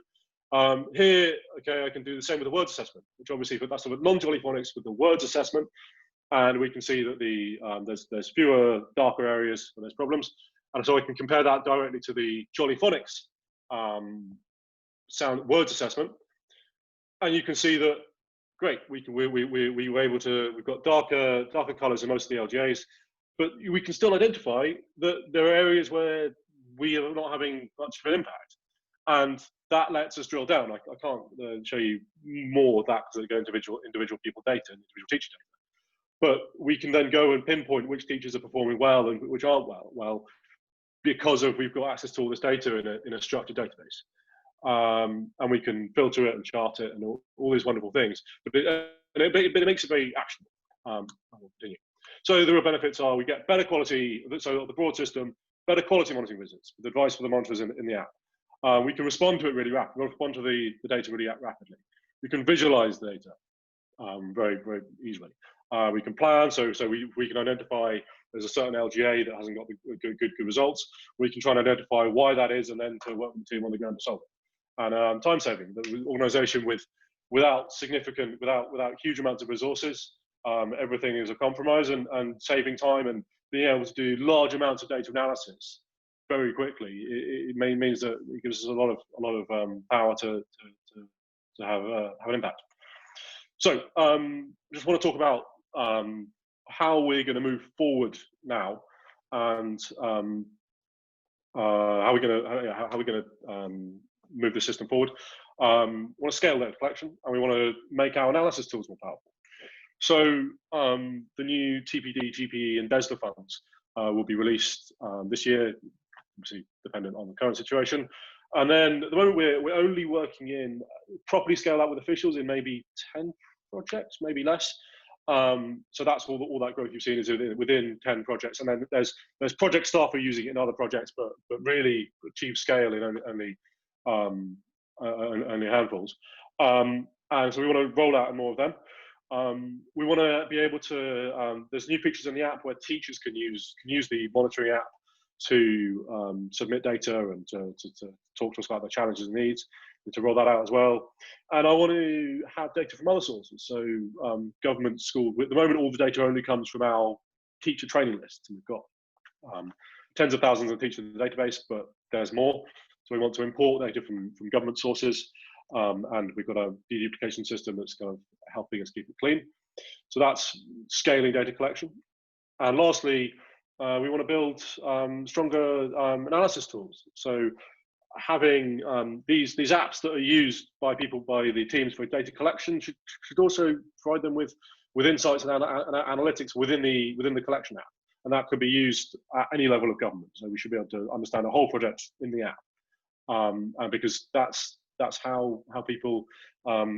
Here, okay, I can do the same with the words assessment, which obviously that's the non-Jolly Phonics with the words assessment, and we can see that there's fewer darker areas where there's problems, and so I can compare that directly to the Jolly Phonics sound words assessment, and you can see that great. We were able to. We've got darker colours in most of the LGAs, but we can still identify that there are areas where we are not having much of an impact, and that lets us drill down. I can't show you more of that because they go individual people data and individual teacher data, but we can then go and pinpoint which teachers are performing well and which aren't well, because we've got access to all this data in a structured database. And we can filter it and chart it and all these wonderful things, but it makes it very actionable. I will continue. So the real benefits are we get better quality, so the broad system, better quality monitoring visits with advice for the monitorers in the app. We can respond to it really rapidly, respond to the data really rapidly. We can visualize the data very, very easily. We can plan, so we can identify there's a certain LGA that hasn't got the good results. We can try and identify why that is, and then to work with the team on the ground to solve it. And time saving, the organisation without huge amounts of resources, everything is a compromise, and saving time and being able to do large amounts of data analysis very quickly. It means that it gives us a lot of power to have an impact. So just want to talk about how we're going to move forward now, and how we're going to move the system forward. We want to scale data collection, and we want to make our analysis tools more powerful. So the new TPD, GPE, and DESDA funds will be released this year, obviously dependent on the current situation. And then at the moment we're only working in properly scale out with officials in maybe 10 projects, maybe less. So that's all that growth you've seen is within 10 projects, and then there's project staff who are using it in other projects, but really achieve scale in only handfuls. And so we want to roll out more of them. We want to be able to. There's new features in the app where teachers can use the monitoring app to submit data and to talk to us about their challenges and needs, and to roll that out as well. And I want to have data from other sources. So government, school. At the moment, all the data only comes from our teacher training lists. And we've got tens of thousands of teachers in the database, but there's more. So we want to import data from government sources, and we've got a deduplication system that's kind of helping us keep it clean. So that's scaling data collection. And lastly, we want to build stronger analysis tools. So having these apps that are used by the teams for data collection should also provide them with insights and analytics within the collection app, and that could be used at any level of government. So we should be able to understand a whole project in the app, and because that's how people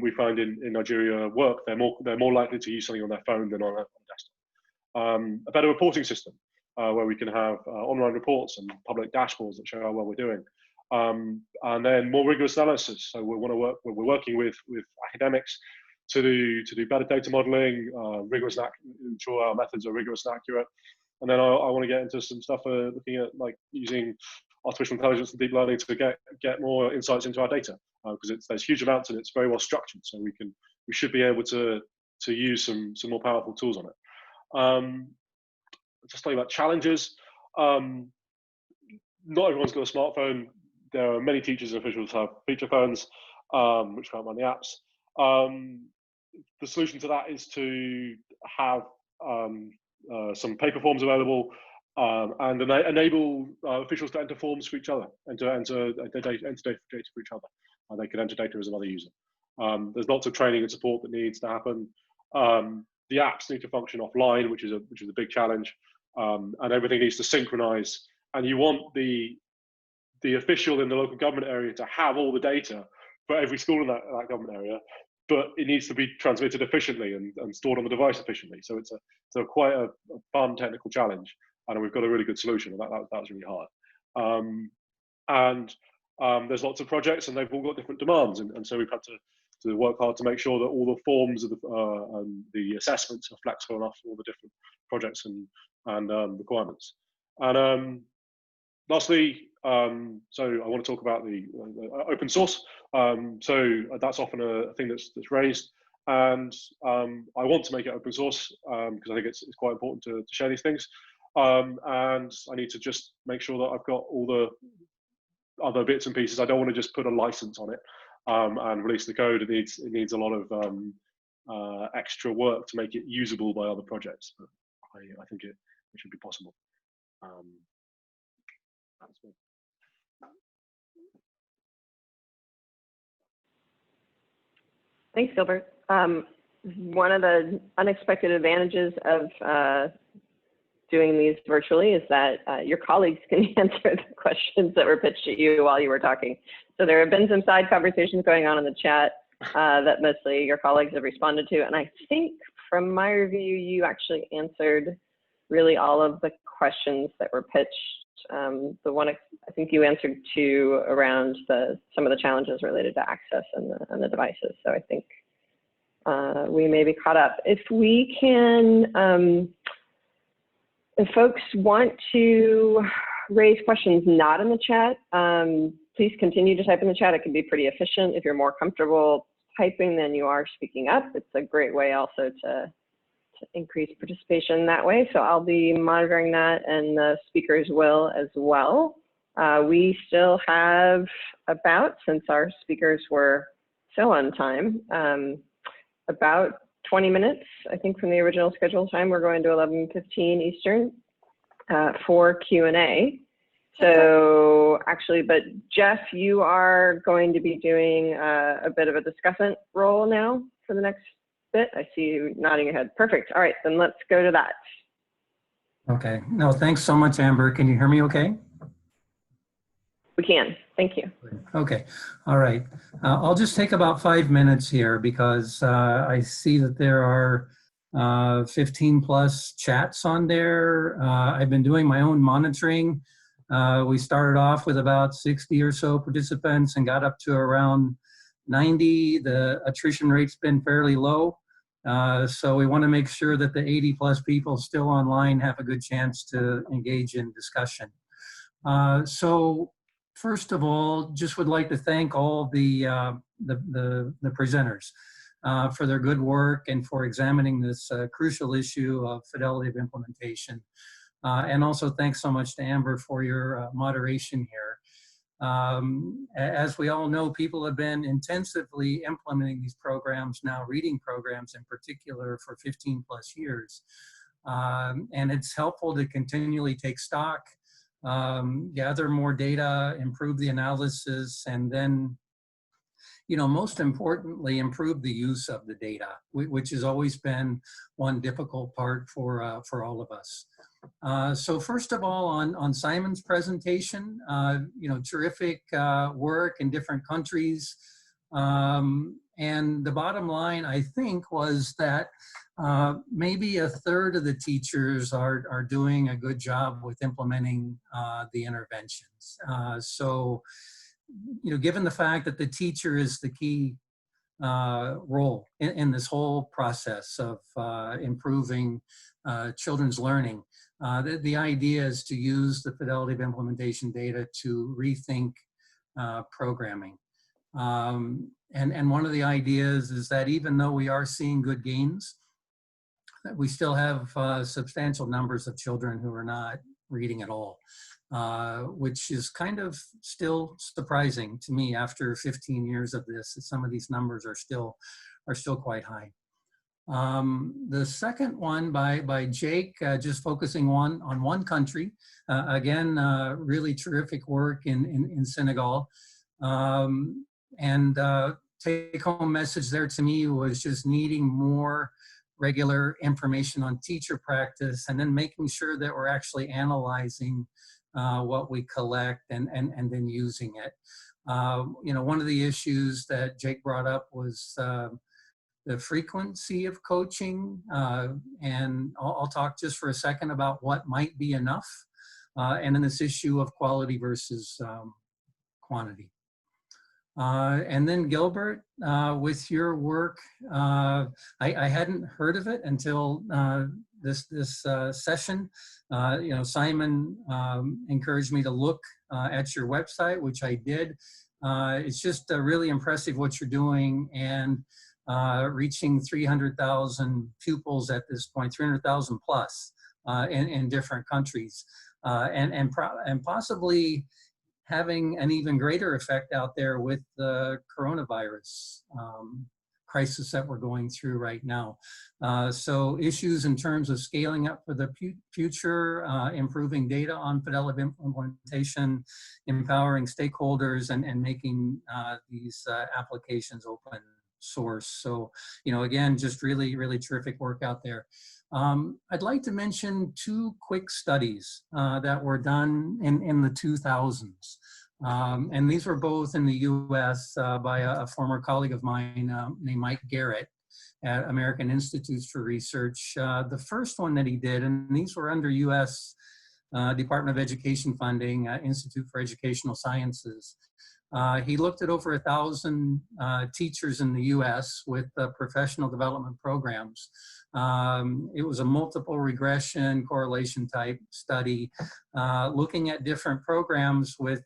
we find in Nigeria work. They're more likely to use something on their phone than on a desktop. A better reporting system where we can have online reports and public dashboards that show how well we're doing. And then more rigorous analysis. So we're working with academics to do better data modeling, ensure our methods are rigorous and accurate. And then I want to get into some stuff looking at like using artificial intelligence and deep learning to get more insights into our data, because there's huge amounts and it's very well structured. So we should be able to use some more powerful tools on it. Just talking about challenges. Not everyone's got a smartphone. There are many teachers and officials who have feature phones, which can't run the apps. The solution to that is to have some paper forms available, and enable officials to enter forms for each other, and to enter data for each other. They can enter data as another user. There's lots of training and support that needs to happen. The apps need to function offline, which is a big challenge, and everything needs to synchronize. And you want the official in the local government area to have all the data for every school in that government area, but it needs to be transmitted efficiently and stored on the device efficiently. So it's quite a fun technical challenge, and we've got a really good solution. And that was really hard. There's lots of projects, and they've all got different demands, and so we've had to work hard to make sure that all the forms of the assessments are flexible enough for all the different projects and requirements. And lastly, so I want to talk about the open source. So that's often a thing that's raised, and I want to make it open source because I think it's quite important to share these things. And I need to just make sure that I've got all the other bits and pieces. I don't want to just put a license on it and release the code. It needs a lot of extra work to make it usable by other projects. But I think it should be possible. That's me. Thanks, Gilbert. One of the unexpected advantages of doing these virtually is that your colleagues can answer the questions that were pitched at you while you were talking. So there have been some side conversations going on in the chat that mostly your colleagues have responded to. And I think from my review, you actually answered really all of the questions that were pitched. The one I think you answered to around some of the challenges related to access and the devices. So I think we may be caught up. If we can, if folks want to raise questions not in the chat, please continue to type in the chat. It can be pretty efficient. If you're more comfortable typing than you are speaking up, it's a great way also to increase participation that way. So I'll be monitoring that, and the speakers will as well. We still have about, since our speakers were so on time, about 20 minutes, I think, from the original scheduled time. We're going to 11:15 Eastern for Q&A. So actually, but Jeff, you are going to be doing a bit of a discussant role now for the next bit. I see you nodding your head. Perfect. All right, then let's go to that. Okay. No, thanks so much, Amber. Can you hear me okay? We can. Thank you. Okay. All right. I'll just take about 5 minutes here because I see that there are 15 plus chats on there. I've been doing my own monitoring. We started off with about 60 or so participants and got up to around 90. The attrition rate's been fairly low. So we want to make sure that the 80 plus people still online have a good chance to engage in discussion. So first of all, just would like to thank all the presenters for their good work and for examining this crucial issue of fidelity of implementation. And also thanks so much to Amber for your moderation here. As we all know, people have been intensively implementing these programs now, reading programs in particular, for 15 plus years. And it's helpful to continually take stock, gather more data, improve the analysis, and then, you know, most importantly, improve the use of the data, which has always been one difficult part for all of us. So first of all, on Simon's presentation, you know, terrific work in different countries. And the bottom line, I think, was that maybe a third of the teachers are doing a good job with implementing the interventions. So, you know, given the fact that the teacher is the key role in this whole process of improving children's learning, the idea is to use the fidelity of implementation data to rethink programming. And one of the ideas is that even though we are seeing good gains, that we still have substantial numbers of children who are not reading at all, which is kind of still surprising to me after 15 years of this, that some of these numbers are still quite high. The second one by Jake, just focusing on one country. Again, really terrific work in Senegal. And take-home message there to me was just needing more regular information on teacher practice, and then making sure that we're actually analyzing what we collect and then using it. One of the issues that Jake brought up was the frequency of coaching, and I'll talk just for a second about what might be enough, and then this issue of quality versus quantity. And then Gilbert, with your work, I hadn't heard of it until this session. Simon encouraged me to look at your website, which I did. It's just really impressive what you're doing, and reaching 300,000 pupils at this point, 300,000 plus in different countries, and possibly having an even greater effect out there with the coronavirus crisis that we're going through right now. So issues in terms of scaling up for the future, improving data on Fidelity implementation, empowering stakeholders, and making these applications open source. So, again, just really, really terrific work out there. I'd like to mention two quick studies that were done in the 2000s. And these were both in the US by a former colleague of mine named Mike Garrett at American Institutes for Research. The first one that he did, and these were under US Department of Education funding, Institute for Educational Sciences. He looked at over 1,000 teachers in the US with professional development programs. It was a multiple regression correlation type study looking at different programs with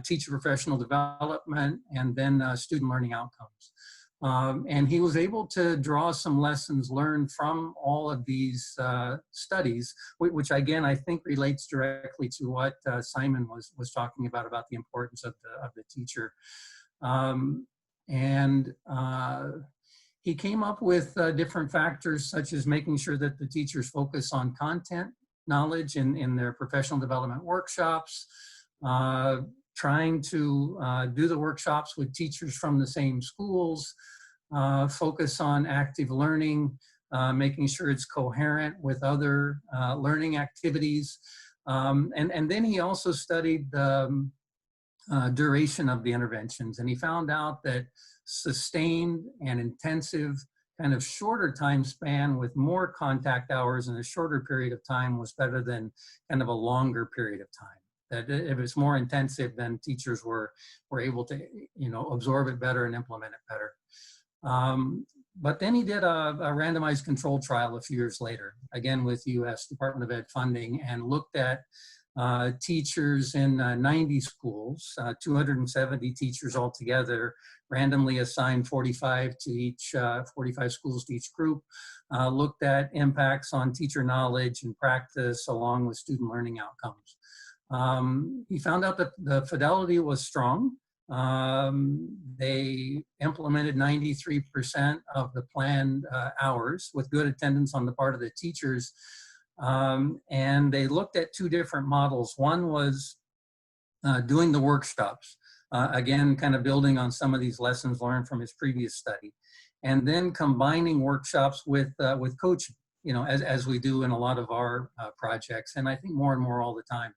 teacher professional development and then student learning outcomes. And he was able to draw some lessons learned from all of these studies, which again, I think relates directly to what Simon was talking about the importance of the teacher. He came up with different factors, such as making sure that the teachers focus on content knowledge in their professional development workshops, trying to do the workshops with teachers from the same schools, focus on active learning, making sure it's coherent with other learning activities. And then he also studied the duration of the interventions, and he found out that sustained and intensive kind of shorter time span with more contact hours in a shorter period of time was better than kind of a longer period of time. That if it's more intensive, then teachers were able to absorb it better and implement it better. But then he did a randomized controlled trial a few years later, again with US Department of Ed funding, and looked at teachers in 90 schools, 270 teachers altogether, randomly assigned 45 to each, 45 schools to each group, looked at impacts on teacher knowledge and practice along with student learning outcomes. He found out that the fidelity was strong. They implemented 93% of the planned hours with good attendance on the part of the teachers. And they looked at two different models. One was doing the workshops, again, kind of building on some of these lessons learned from his previous study, and then combining workshops with coaching, as we do in a lot of our projects, and I think more and more all the time.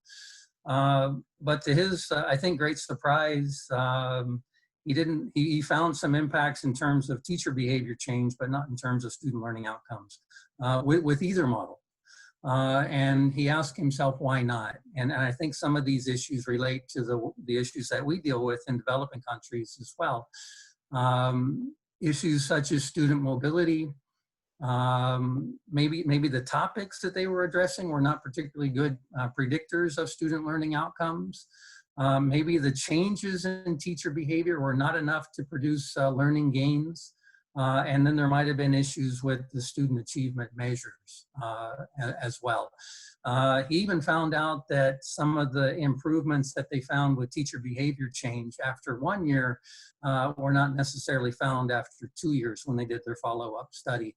But to his, I think, great surprise, he found some impacts in terms of teacher behavior change, but not in terms of student learning outcomes with either model. And he asked himself, why not? And I think some of these issues relate to the issues that we deal with in developing countries as well. Issues such as student mobility, maybe the topics that they were addressing were not particularly good predictors of student learning outcomes. Maybe the changes in teacher behavior were not enough to produce learning gains. And then there might have been issues with the student achievement measures as well. He even found out that some of the improvements that they found with teacher behavior change after 1 year were not necessarily found after 2 years when they did their follow-up study.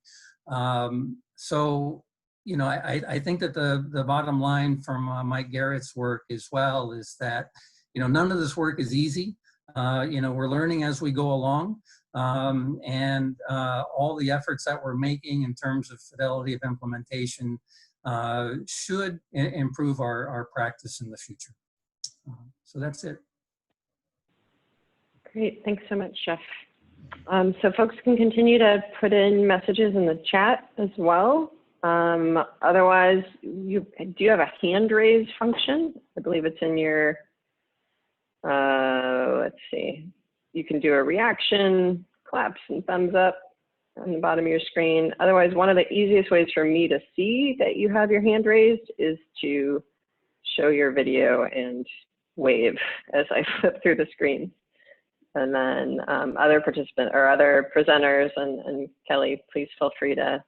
So, I think that the bottom line from Mike Garrett's work as well is that, none of this work is easy. We're learning as we go along. and all the efforts that we're making in terms of fidelity of implementation should improve our practice in the future. So that's it. Great, thanks so much, Jeff. So folks can continue to put in messages in the chat as well. Otherwise, do you have a hand raise function? I believe it's in your, let's see. You can do a reaction, claps and thumbs up on the bottom of your screen. Otherwise, one of the easiest ways for me to see that you have your hand raised is to show your video and wave as I flip through the screen. And then other participants or other presenters and Kelly, please feel free to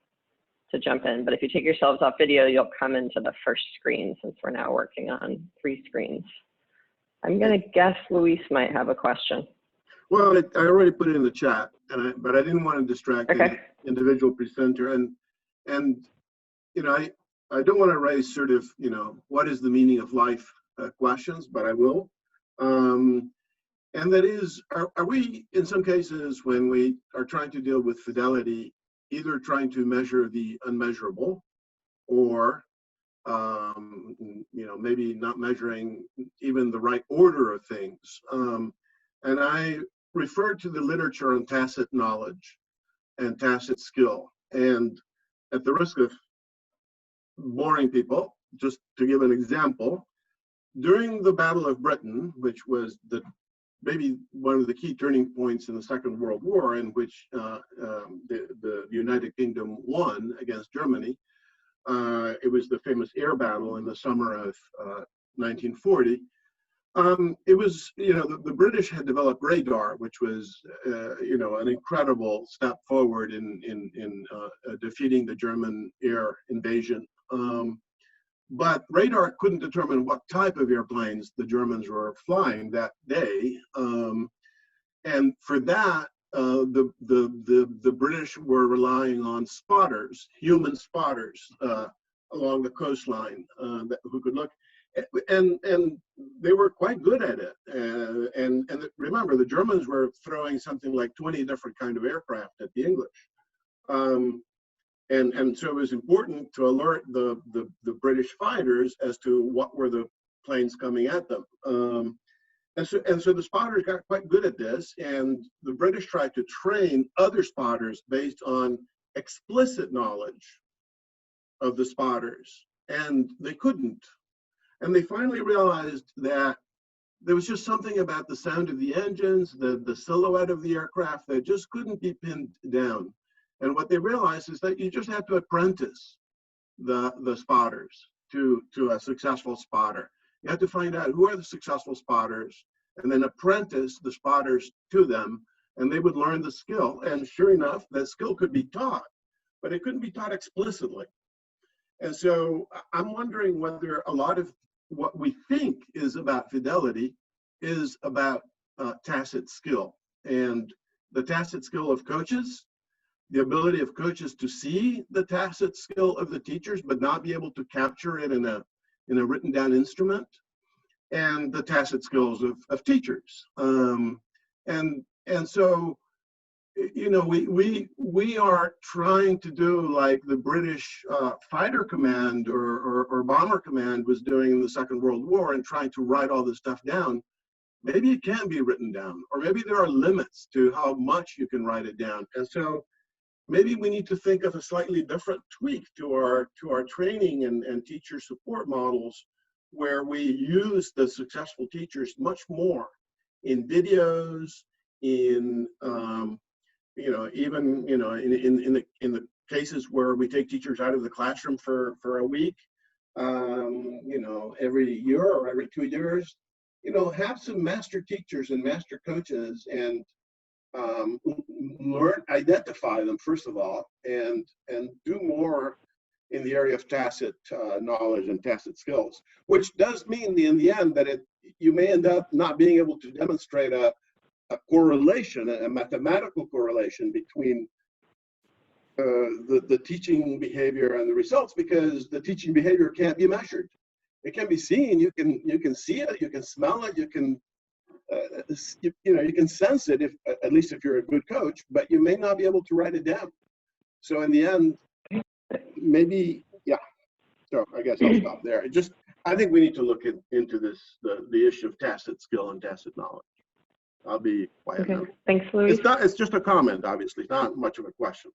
jump in. But if you take yourselves off video, you'll come into the first screen since we're now working on 3 screens. I'm going to guess Luis might have a question. Well, I already put it in the chat, but I didn't want to distract the individual presenter. And you know, I don't want to raise sort of, you know, what is the meaning of life questions, but I will. And that is, are we, in some cases, when we are trying to deal with fidelity, either trying to measure the unmeasurable or, you know, maybe not measuring even the right order of things? And I referred to the literature on tacit knowledge and tacit skill. And at the risk of boring people, just to give an example, during the Battle of Britain, which was maybe one of the key turning points in the Second World War, in which the United Kingdom won against Germany. It was the famous air battle in the summer of 1940. It was, you know, the British had developed radar, which was, you know, an incredible step forward in defeating the German air invasion. But radar couldn't determine what type of airplanes the Germans were flying that day, and for that, the British were relying on spotters, human spotters, along the coastline who could look, and they were quite good at it. And remember, the Germans were throwing something like 20 different kind of aircraft at the English. And so it was important to alert the British fighters as to what were the planes coming at them. And so the spotters got quite good at this, and the British tried to train other spotters based on explicit knowledge of the spotters, and they couldn't. And they finally realized that there was just something about the sound of the engines, the silhouette of the aircraft that just couldn't be pinned down. And what they realized is that you just have to apprentice the spotters to a successful spotter. You have to find out who are the successful spotters and then apprentice the spotters to them, and they would learn the skill. And sure enough, that skill could be taught, but it couldn't be taught explicitly. And so I'm wondering whether a lot of what we think is about fidelity is about tacit skill, and the tacit skill of coaches, the ability of coaches to see the tacit skill of the teachers, but not be able to capture it in a written down instrument, and the tacit skills of teachers. And so, you know, we are trying to do like the British fighter command or bomber command was doing in the Second World War, and trying to write all this stuff down. Maybe it can be written down, or maybe there are limits to how much you can write it down. And so maybe we need to think of a slightly different tweak to our training and teacher support models, where we use the successful teachers much more in videos, in you know, even, you know, in the cases where we take teachers out of the classroom for a week, you know, every year or every 2 years, you know, have some master teachers and master coaches, and identify them first of all, and do more in the area of tacit knowledge and tacit skills, which does mean in the end that you may end up not being able to demonstrate a correlation, a mathematical correlation between the teaching behavior and the results, because the teaching behavior can't be measured. It can be seen. You can see it. You can smell it. You can you can sense it, if at least if you're a good coach, but you may not be able to write it down. So in the end, maybe, yeah. So I guess I'll stop there. I think we need to look into this, the issue of tacit skill and tacit knowledge. I'll be quiet now. Thanks, Luis. It's just a comment, obviously, not much of a question.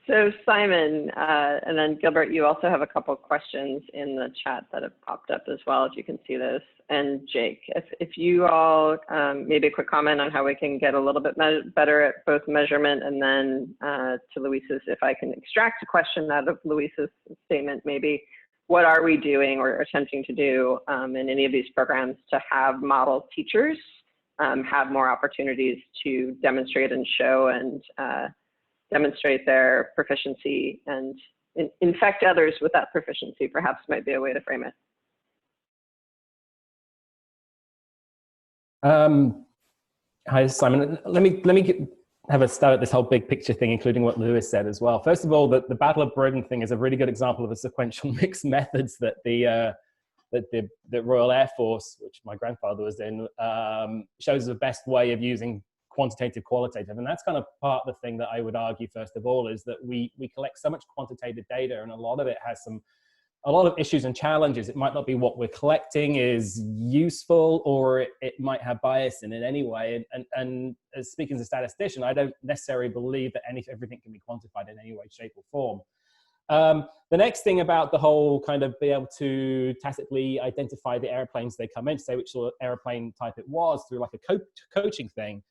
So Simon, and then Gilbert, you also have a couple questions in the chat that have popped up as well, if you can see those. And Jake, if you all, maybe a quick comment on how we can get a little bit better at both measurement, and then to Luis's, if I can extract a question out of Luis's statement, maybe what are we doing or attempting to do in any of these programs to have model teachers have more opportunities to demonstrate and show and demonstrate their proficiency and infect others with that proficiency, perhaps might be a way to frame it. Hi, Simon. Let me have a start at this whole big picture thing, including what Luis said as well. First of all, the battle of Britain thing is a really good example of a sequential mixed methods that the Royal Air Force, which my grandfather was in, shows the best way of using quantitative, qualitative. And that's kind of part of the thing that I would argue, first of all, is that we collect so much quantitative data, and a lot of it has a lot of issues and challenges. It might not be what we're collecting is useful, or it might have bias in it anyway. And as speaking as a statistician, I don't necessarily believe that everything can be quantified in any way, shape, or form. The next thing about the whole kind of be able to tacitly identify the airplanes they come in, say which sort of airplane type it was, through like a coaching thing.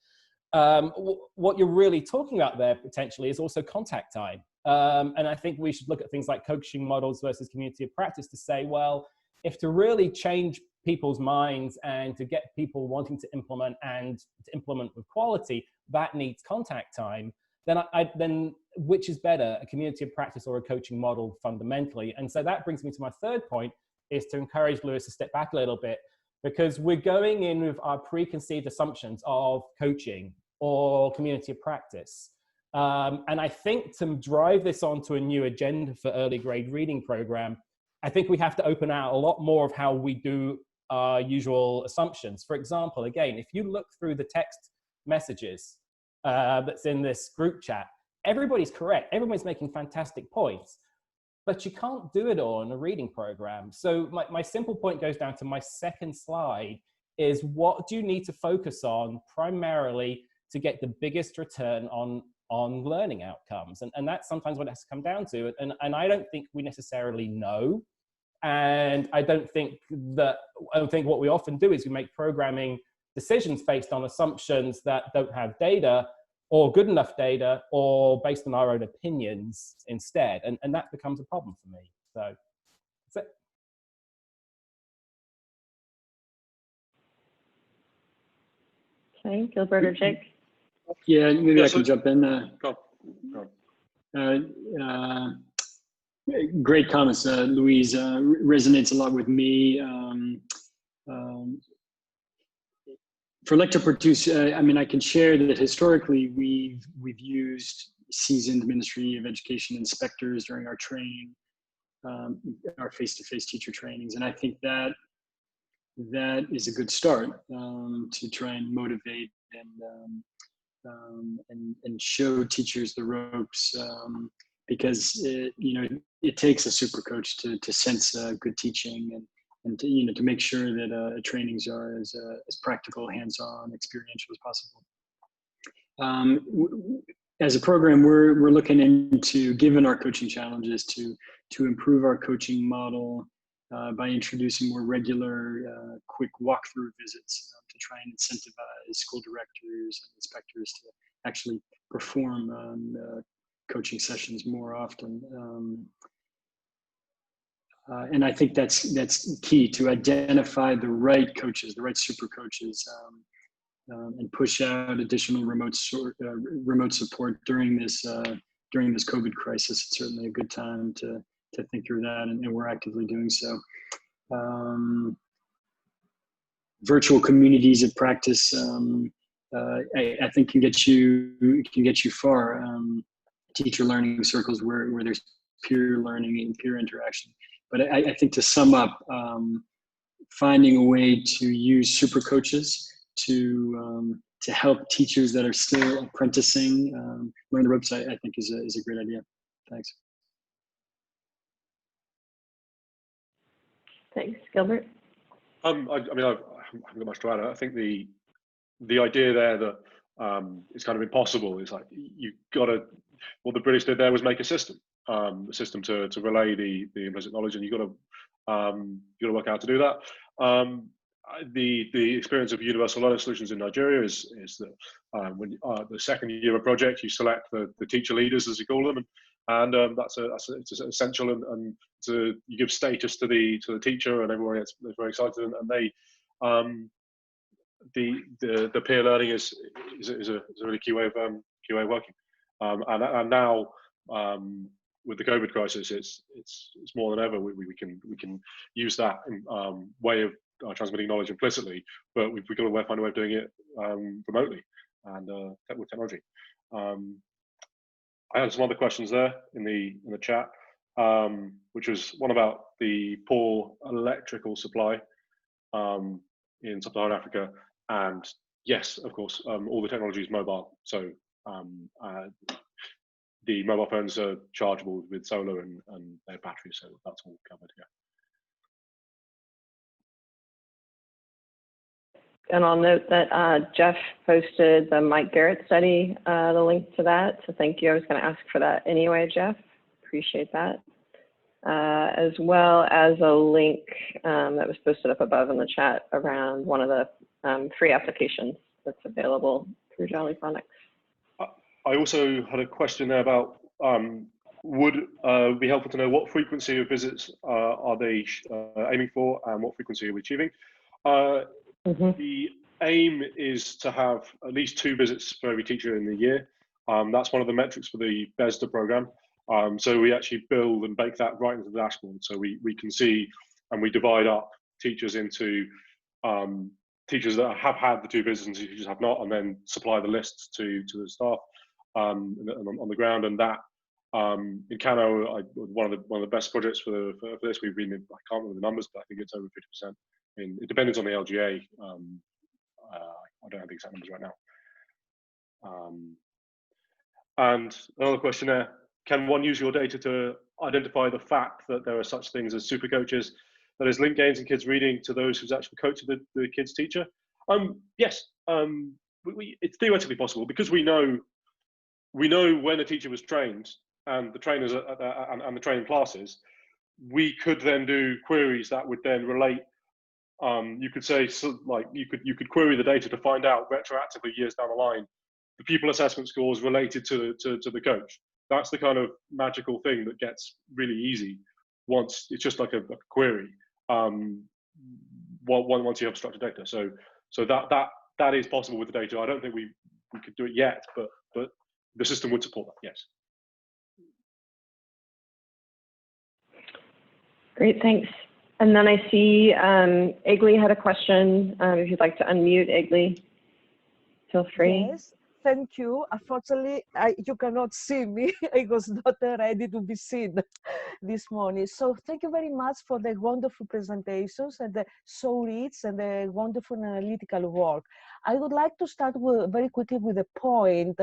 What you're really talking about there potentially is also contact time. And I think we should look at things like coaching models versus community of practice to say, well, if to really change people's minds and to get people wanting to implement and to implement with quality, that needs contact time, then which is better, a community of practice or a coaching model fundamentally? And so that brings me to my third point, is to encourage Luis to step back a little bit, because we're going in with our preconceived assumptions of coaching or community of practice. And I think to drive this onto a new agenda for early grade reading program, I think we have to open out a lot more of how we do our usual assumptions. For example, again, if you look through the text messages that's in this group chat, everybody's correct. Everybody's making fantastic points, but you can't do it all in a reading program. So my simple point goes down to my second slide, is what do you need to focus on primarily to get the biggest return on learning outcomes? And that's sometimes what it has to come down to. And I don't think we necessarily know. And I don't think what we often do is we make programming decisions based on assumptions that don't have data, or good enough data, or based on our own opinions instead. And that becomes a problem for me. So that's it. Okay, Gilbert or Jake? Yeah, maybe I can jump in. Great comments, Louise. Resonates a lot with me. For lecture produce, I mean, I can share that historically we've used seasoned Ministry of Education inspectors during our training, our face-to-face teacher trainings, and I think that is a good start to try and motivate and show teachers the ropes, because it takes a super coach to sense good teaching and to to make sure that trainings are as practical, hands-on, experiential as possible. As a program, we're looking into, given our coaching challenges, to improve our coaching model by introducing more regular, quick walkthrough visits to try and incentivize school directors and inspectors to actually perform coaching sessions more often. And I think that's key, to identify the right coaches, the right super coaches, and push out additional remote support during this COVID crisis. It's certainly a good time to think through that, and we're actively doing so. Virtual communities of practice, I think can get you far. Teacher learning circles where there's peer learning and peer interaction. But I think to sum up, finding a way to use super coaches to help teachers that are still apprenticing learn the ropes, I think is a great idea. Thanks. Thanks, Gilbert. I mean, I haven't got much to add. I think the idea there that it's kind of impossible is like you've got to. What the British did there was make a system to relay the implicit knowledge, and you've got to work out how to do that. The experience of universal learning solutions in Nigeria is that when the second year of a project, you select the teacher leaders, as you call them, and it's essential, and you give status to the teacher, and everyone gets very excited, and they the peer learning is a really key way of working, and now with the COVID crisis, it's more than ever we can use that way of transmitting knowledge implicitly, but we've got to find a way of doing it remotely and with technology. I had some other questions there in the chat, which was one about the poor electrical supply in sub-Saharan Africa, and yes, of course, all the technology is mobile, so the mobile phones are chargeable with solar and their batteries, so that's all covered here. And I'll note that Jeff posted the Mike Garrett study, the link to that. So thank you. I was going to ask for that anyway, Jeff. Appreciate that. As well as a link that was posted up above in the chat around one of the free applications that's available through Jolly Phonics. I also had a question there about would it be helpful to know what frequency of visits are they aiming for, and what frequency are we achieving? The aim is to have at least 2 visits for every teacher in the year. That's one of the metrics for the BESDA program. So we actually build and bake that right into the dashboard. So we can see, and we divide up teachers into teachers that have had the 2 visits and teachers have not, and then supply the lists to the staff on the ground. And that in Kano, one of the best projects for this, we've been, I can't remember the numbers, but I think it's over 50%. It depends on the LGA. I don't have the exact numbers right now. And another question there: can one use your data to identify the fact that there are such things as super coaches, that is, link gains in kids reading to those who's actually coached the kid's teacher? Yes, it's theoretically possible, because we know when a teacher was trained, and the trainers and the training classes. We could then do queries that would then relate. You could say, so, like, you could query the data to find out retroactively years down the line the pupil assessment scores related to the coach. That's the kind of magical thing that gets really easy once it's just like a query. Once you have structured data, so that is possible with the data. I don't think we could do it yet, but the system would support that. Yes. Great, thanks. And then I see Egli had a question. If you'd like to unmute, Egli, feel free. Yes, thank you. Unfortunately, you cannot see me. I was not ready to be seen this morning. So thank you very much for the wonderful presentations and the so rich and the wonderful analytical work. I would like to start very quickly with a point,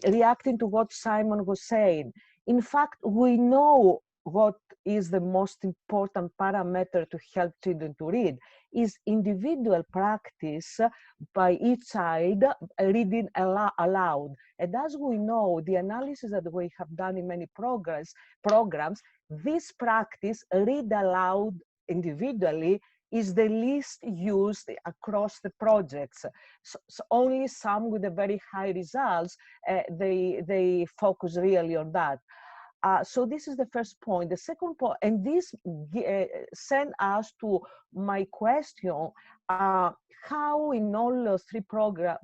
reacting to what Simon was saying. In fact, we know what is the most important parameter to help children to read is individual practice by each child reading aloud. And as we know, the analysis that we have done in many programs, this practice, read aloud individually, is the least used across the projects. So only some with a very high results, they focus really on that. So this is the first point. The second point, and this sent us to my question, how in all 3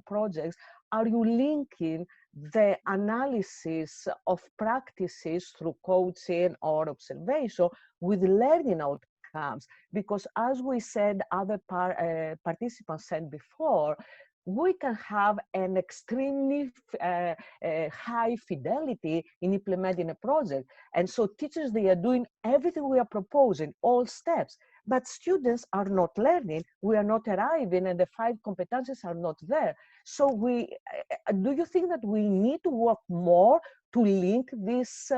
projects are you linking the analysis of practices through coaching or observation with learning outcomes? Because as we said, other participants said before, we can have an extremely high fidelity in implementing a project. And so teachers, they are doing everything we are proposing, all steps, but students are not learning. We are not arriving, and the 5 competencies are not there. So do you think that we need to work more to link these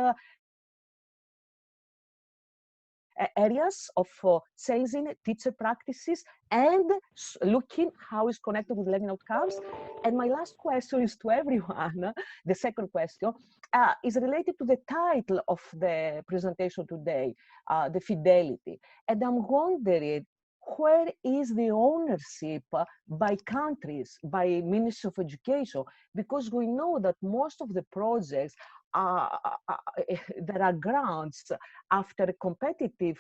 areas of changing teacher practices and looking how it's connected with learning outcomes? And my last question is to everyone. The second question is related to the title of the presentation today, the Fidelity. And I'm wondering, where is the ownership by countries, by Ministry of Education? Because we know that most of the projects there are grants after a competitive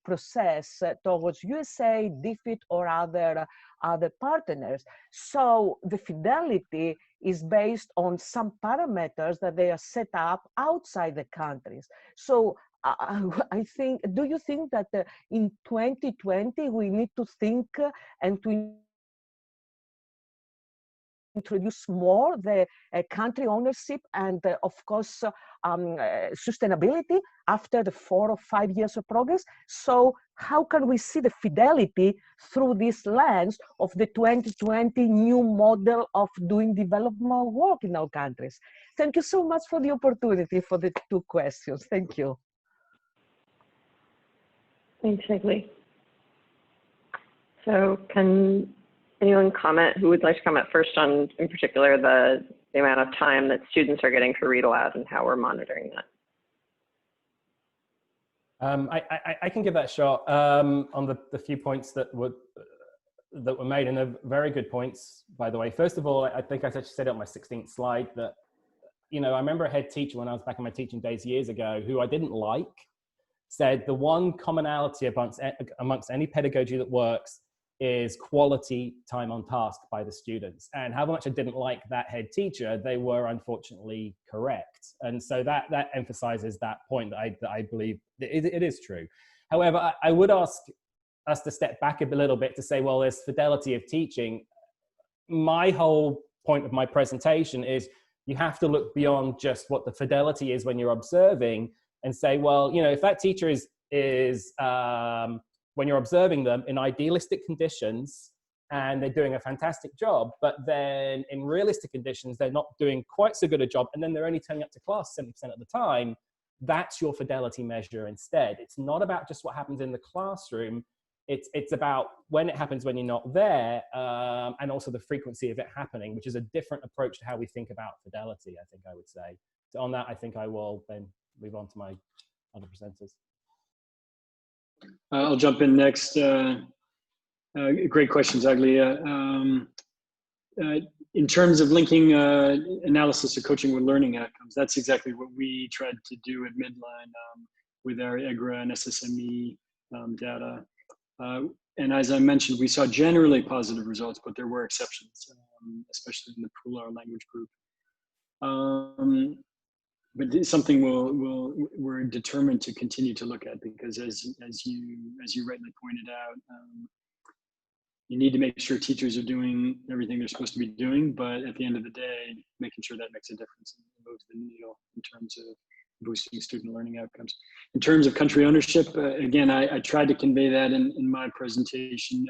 process towards USA, DFID, or other partners. So the Fidelity is based on some parameters that they are set up outside the countries. So I think, do you think that in 2020 we need to think and to introduce more the country ownership and of course sustainability after the 4 or 5 years of progress? So how can we see the Fidelity through this lens of the 2020 new model of doing development work in our countries? Thank you so much for the opportunity for the 2 questions. Thank you. Thanks, Shegli. So can anyone comment, who would like to comment first on, in particular, the amount of time that students are getting for read aloud and how we're monitoring that? I can give that a shot on the few points that were made, and they're very good points, by the way. First of all, I think I actually said it on my 16th slide that, you know, I remember a head teacher when I was back in my teaching days years ago, who I didn't like, said the one commonality amongst any pedagogy that works is quality time on task by the students. And how much I didn't like that head teacher, they were unfortunately correct. And so that emphasizes that point that I believe it is true. However, I would ask us to step back a little bit to say, well, there's fidelity of teaching. My whole point of my presentation is you have to look beyond just what the fidelity is when you're observing and say, well, you know, if that teacher is when you're observing them in idealistic conditions and they're doing a fantastic job, but then in realistic conditions, they're not doing quite so good a job, and then they're only turning up to class 70% of the time, that's your fidelity measure instead. It's not about just what happens in the classroom. It's about when it happens when you're not there, and also the frequency of it happening, which is a different approach to how we think about fidelity, I think I would say. So on that, I think I will then move on to my other presenters. I'll jump in next. Great questions, Aglia. In terms of linking analysis of coaching with learning outcomes, that's exactly what we tried to do at Midline with our EGRA and SSME data. And as I mentioned, we saw generally positive results, but there were exceptions, especially in the Pula language group. But it's something we're determined to continue to look at, because as you rightly pointed out, you need to make sure teachers are doing everything they're supposed to be doing, but at the end of the day, making sure that makes a difference and moves the needle in terms of boosting student learning outcomes. In terms of country ownership, again, I tried to convey that in my presentation,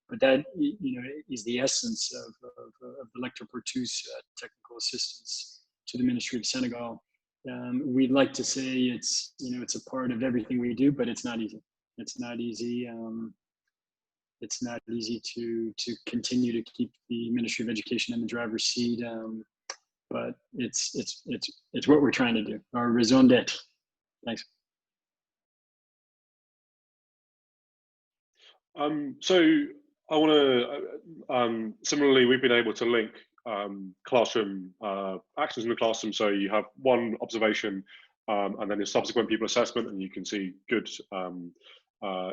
but that, you know, is the essence of the Lector Portus technical assistance to the Ministry of Senegal. We'd like to say it's, you know, it's a part of everything we do, but it's not easy. It's not easy. It's not easy to continue to keep the Ministry of Education in the driver's seat, but it's what we're trying to do. Our raison d'être. Thanks. So I want to similarly, we've been able to link classroom actions in the classroom. So you have one observation and then a subsequent pupil assessment, and you can see good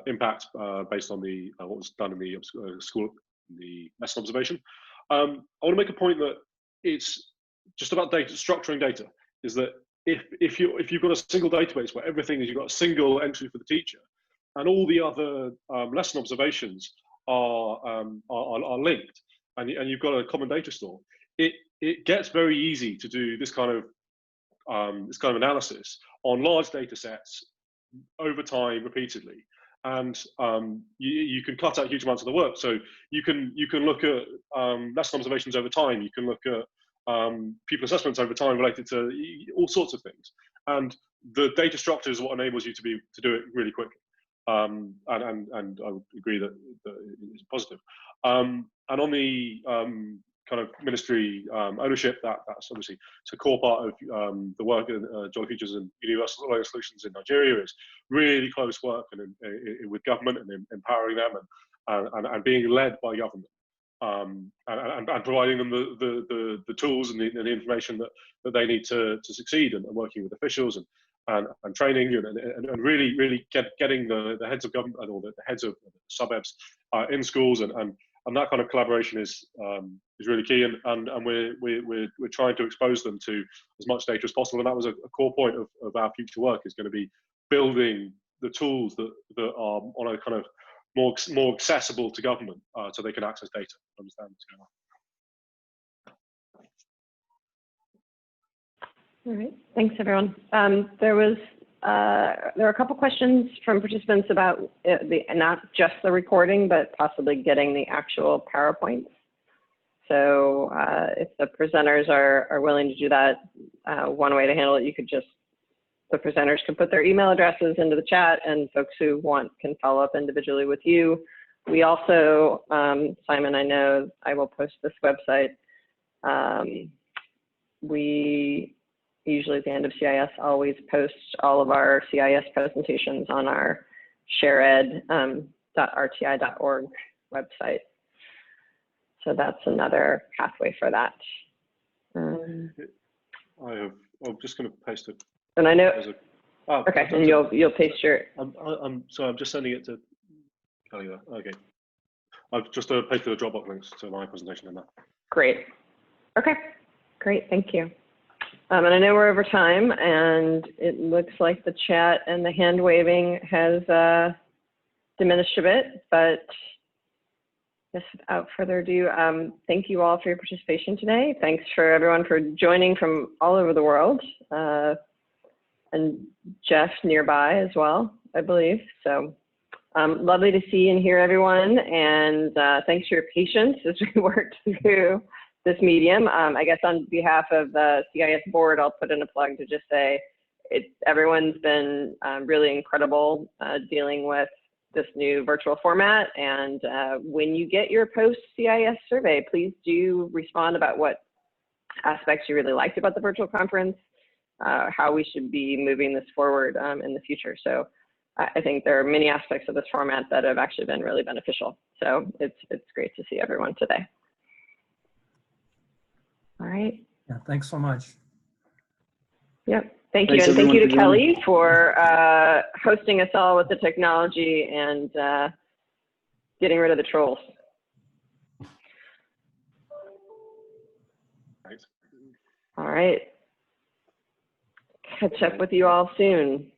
impact based on the what was done in the school, the lesson observation. I want to make a point that it's just about data, structuring data. Is that if you've got a single database where everything is, you've got a single entry for the teacher, and all the other lesson observations are linked, and you've got a common data store, it gets very easy to do this kind of analysis on large data sets over time repeatedly. and you can cut out huge amounts of the work. So you can look at lesson observations over time. You can look at pupil assessments over time related to all sorts of things. And the data structure is what enables you to do it really quickly. And I would agree that it's positive. And on the kind of ministry ownership, that's obviously it's a core part of the work in Jolly Futures and Universal Learning Solutions in Nigeria is really close work and with government and empowering them and being led by government and providing them the tools and the information that they need to succeed and working with officials and training and really getting the heads of government or the heads of sub-EBs in schools and that kind of collaboration is really key, and we're trying to expose them to as much data as possible, and that was a core point of our future work is going to be building the tools that are on a kind of more accessible to government, so they can access data, understand what's going on. All right, thanks everyone. There were a couple questions from participants about not just the recording, but possibly getting the actual PowerPoints. So if the presenters are willing to do that, one way to handle it, the presenters can put their email addresses into the chat, and folks who want can follow up individually with you. We also, Simon, I know I will post this website. We usually at the end of CIS always post all of our CIS presentations on our shared.rti.org website. So that's another pathway for that. I'm just going to paste it. And I know. Okay, and you'll paste your. I'm just sending it to Kelly there. Okay, I've just pasted the Dropbox links to my presentation in there. Great. Okay, great. Thank you. And I know we're over time, and it looks like the chat and the hand waving has diminished a bit, but just without further ado, thank you all for your participation today. Thanks for everyone for joining from all over the world, and Jeff nearby as well, I believe. So lovely to see and hear everyone, and thanks for your patience as we worked through this medium. I guess on behalf of the CIS board, I'll put in a plug to just say everyone's been really incredible dealing with this new virtual format. And when you get your post-CIS survey, please do respond about what aspects you really liked about the virtual conference, how we should be moving this forward in the future. So I think there are many aspects of this format that have actually been really beneficial. So it's great to see everyone today. All right. Yeah, thanks so much. Yep. Thank you. Thanks, And thank you to everyone, Kelly for hosting us all with the technology and getting rid of the trolls. Thanks. All right. Catch up with you all soon.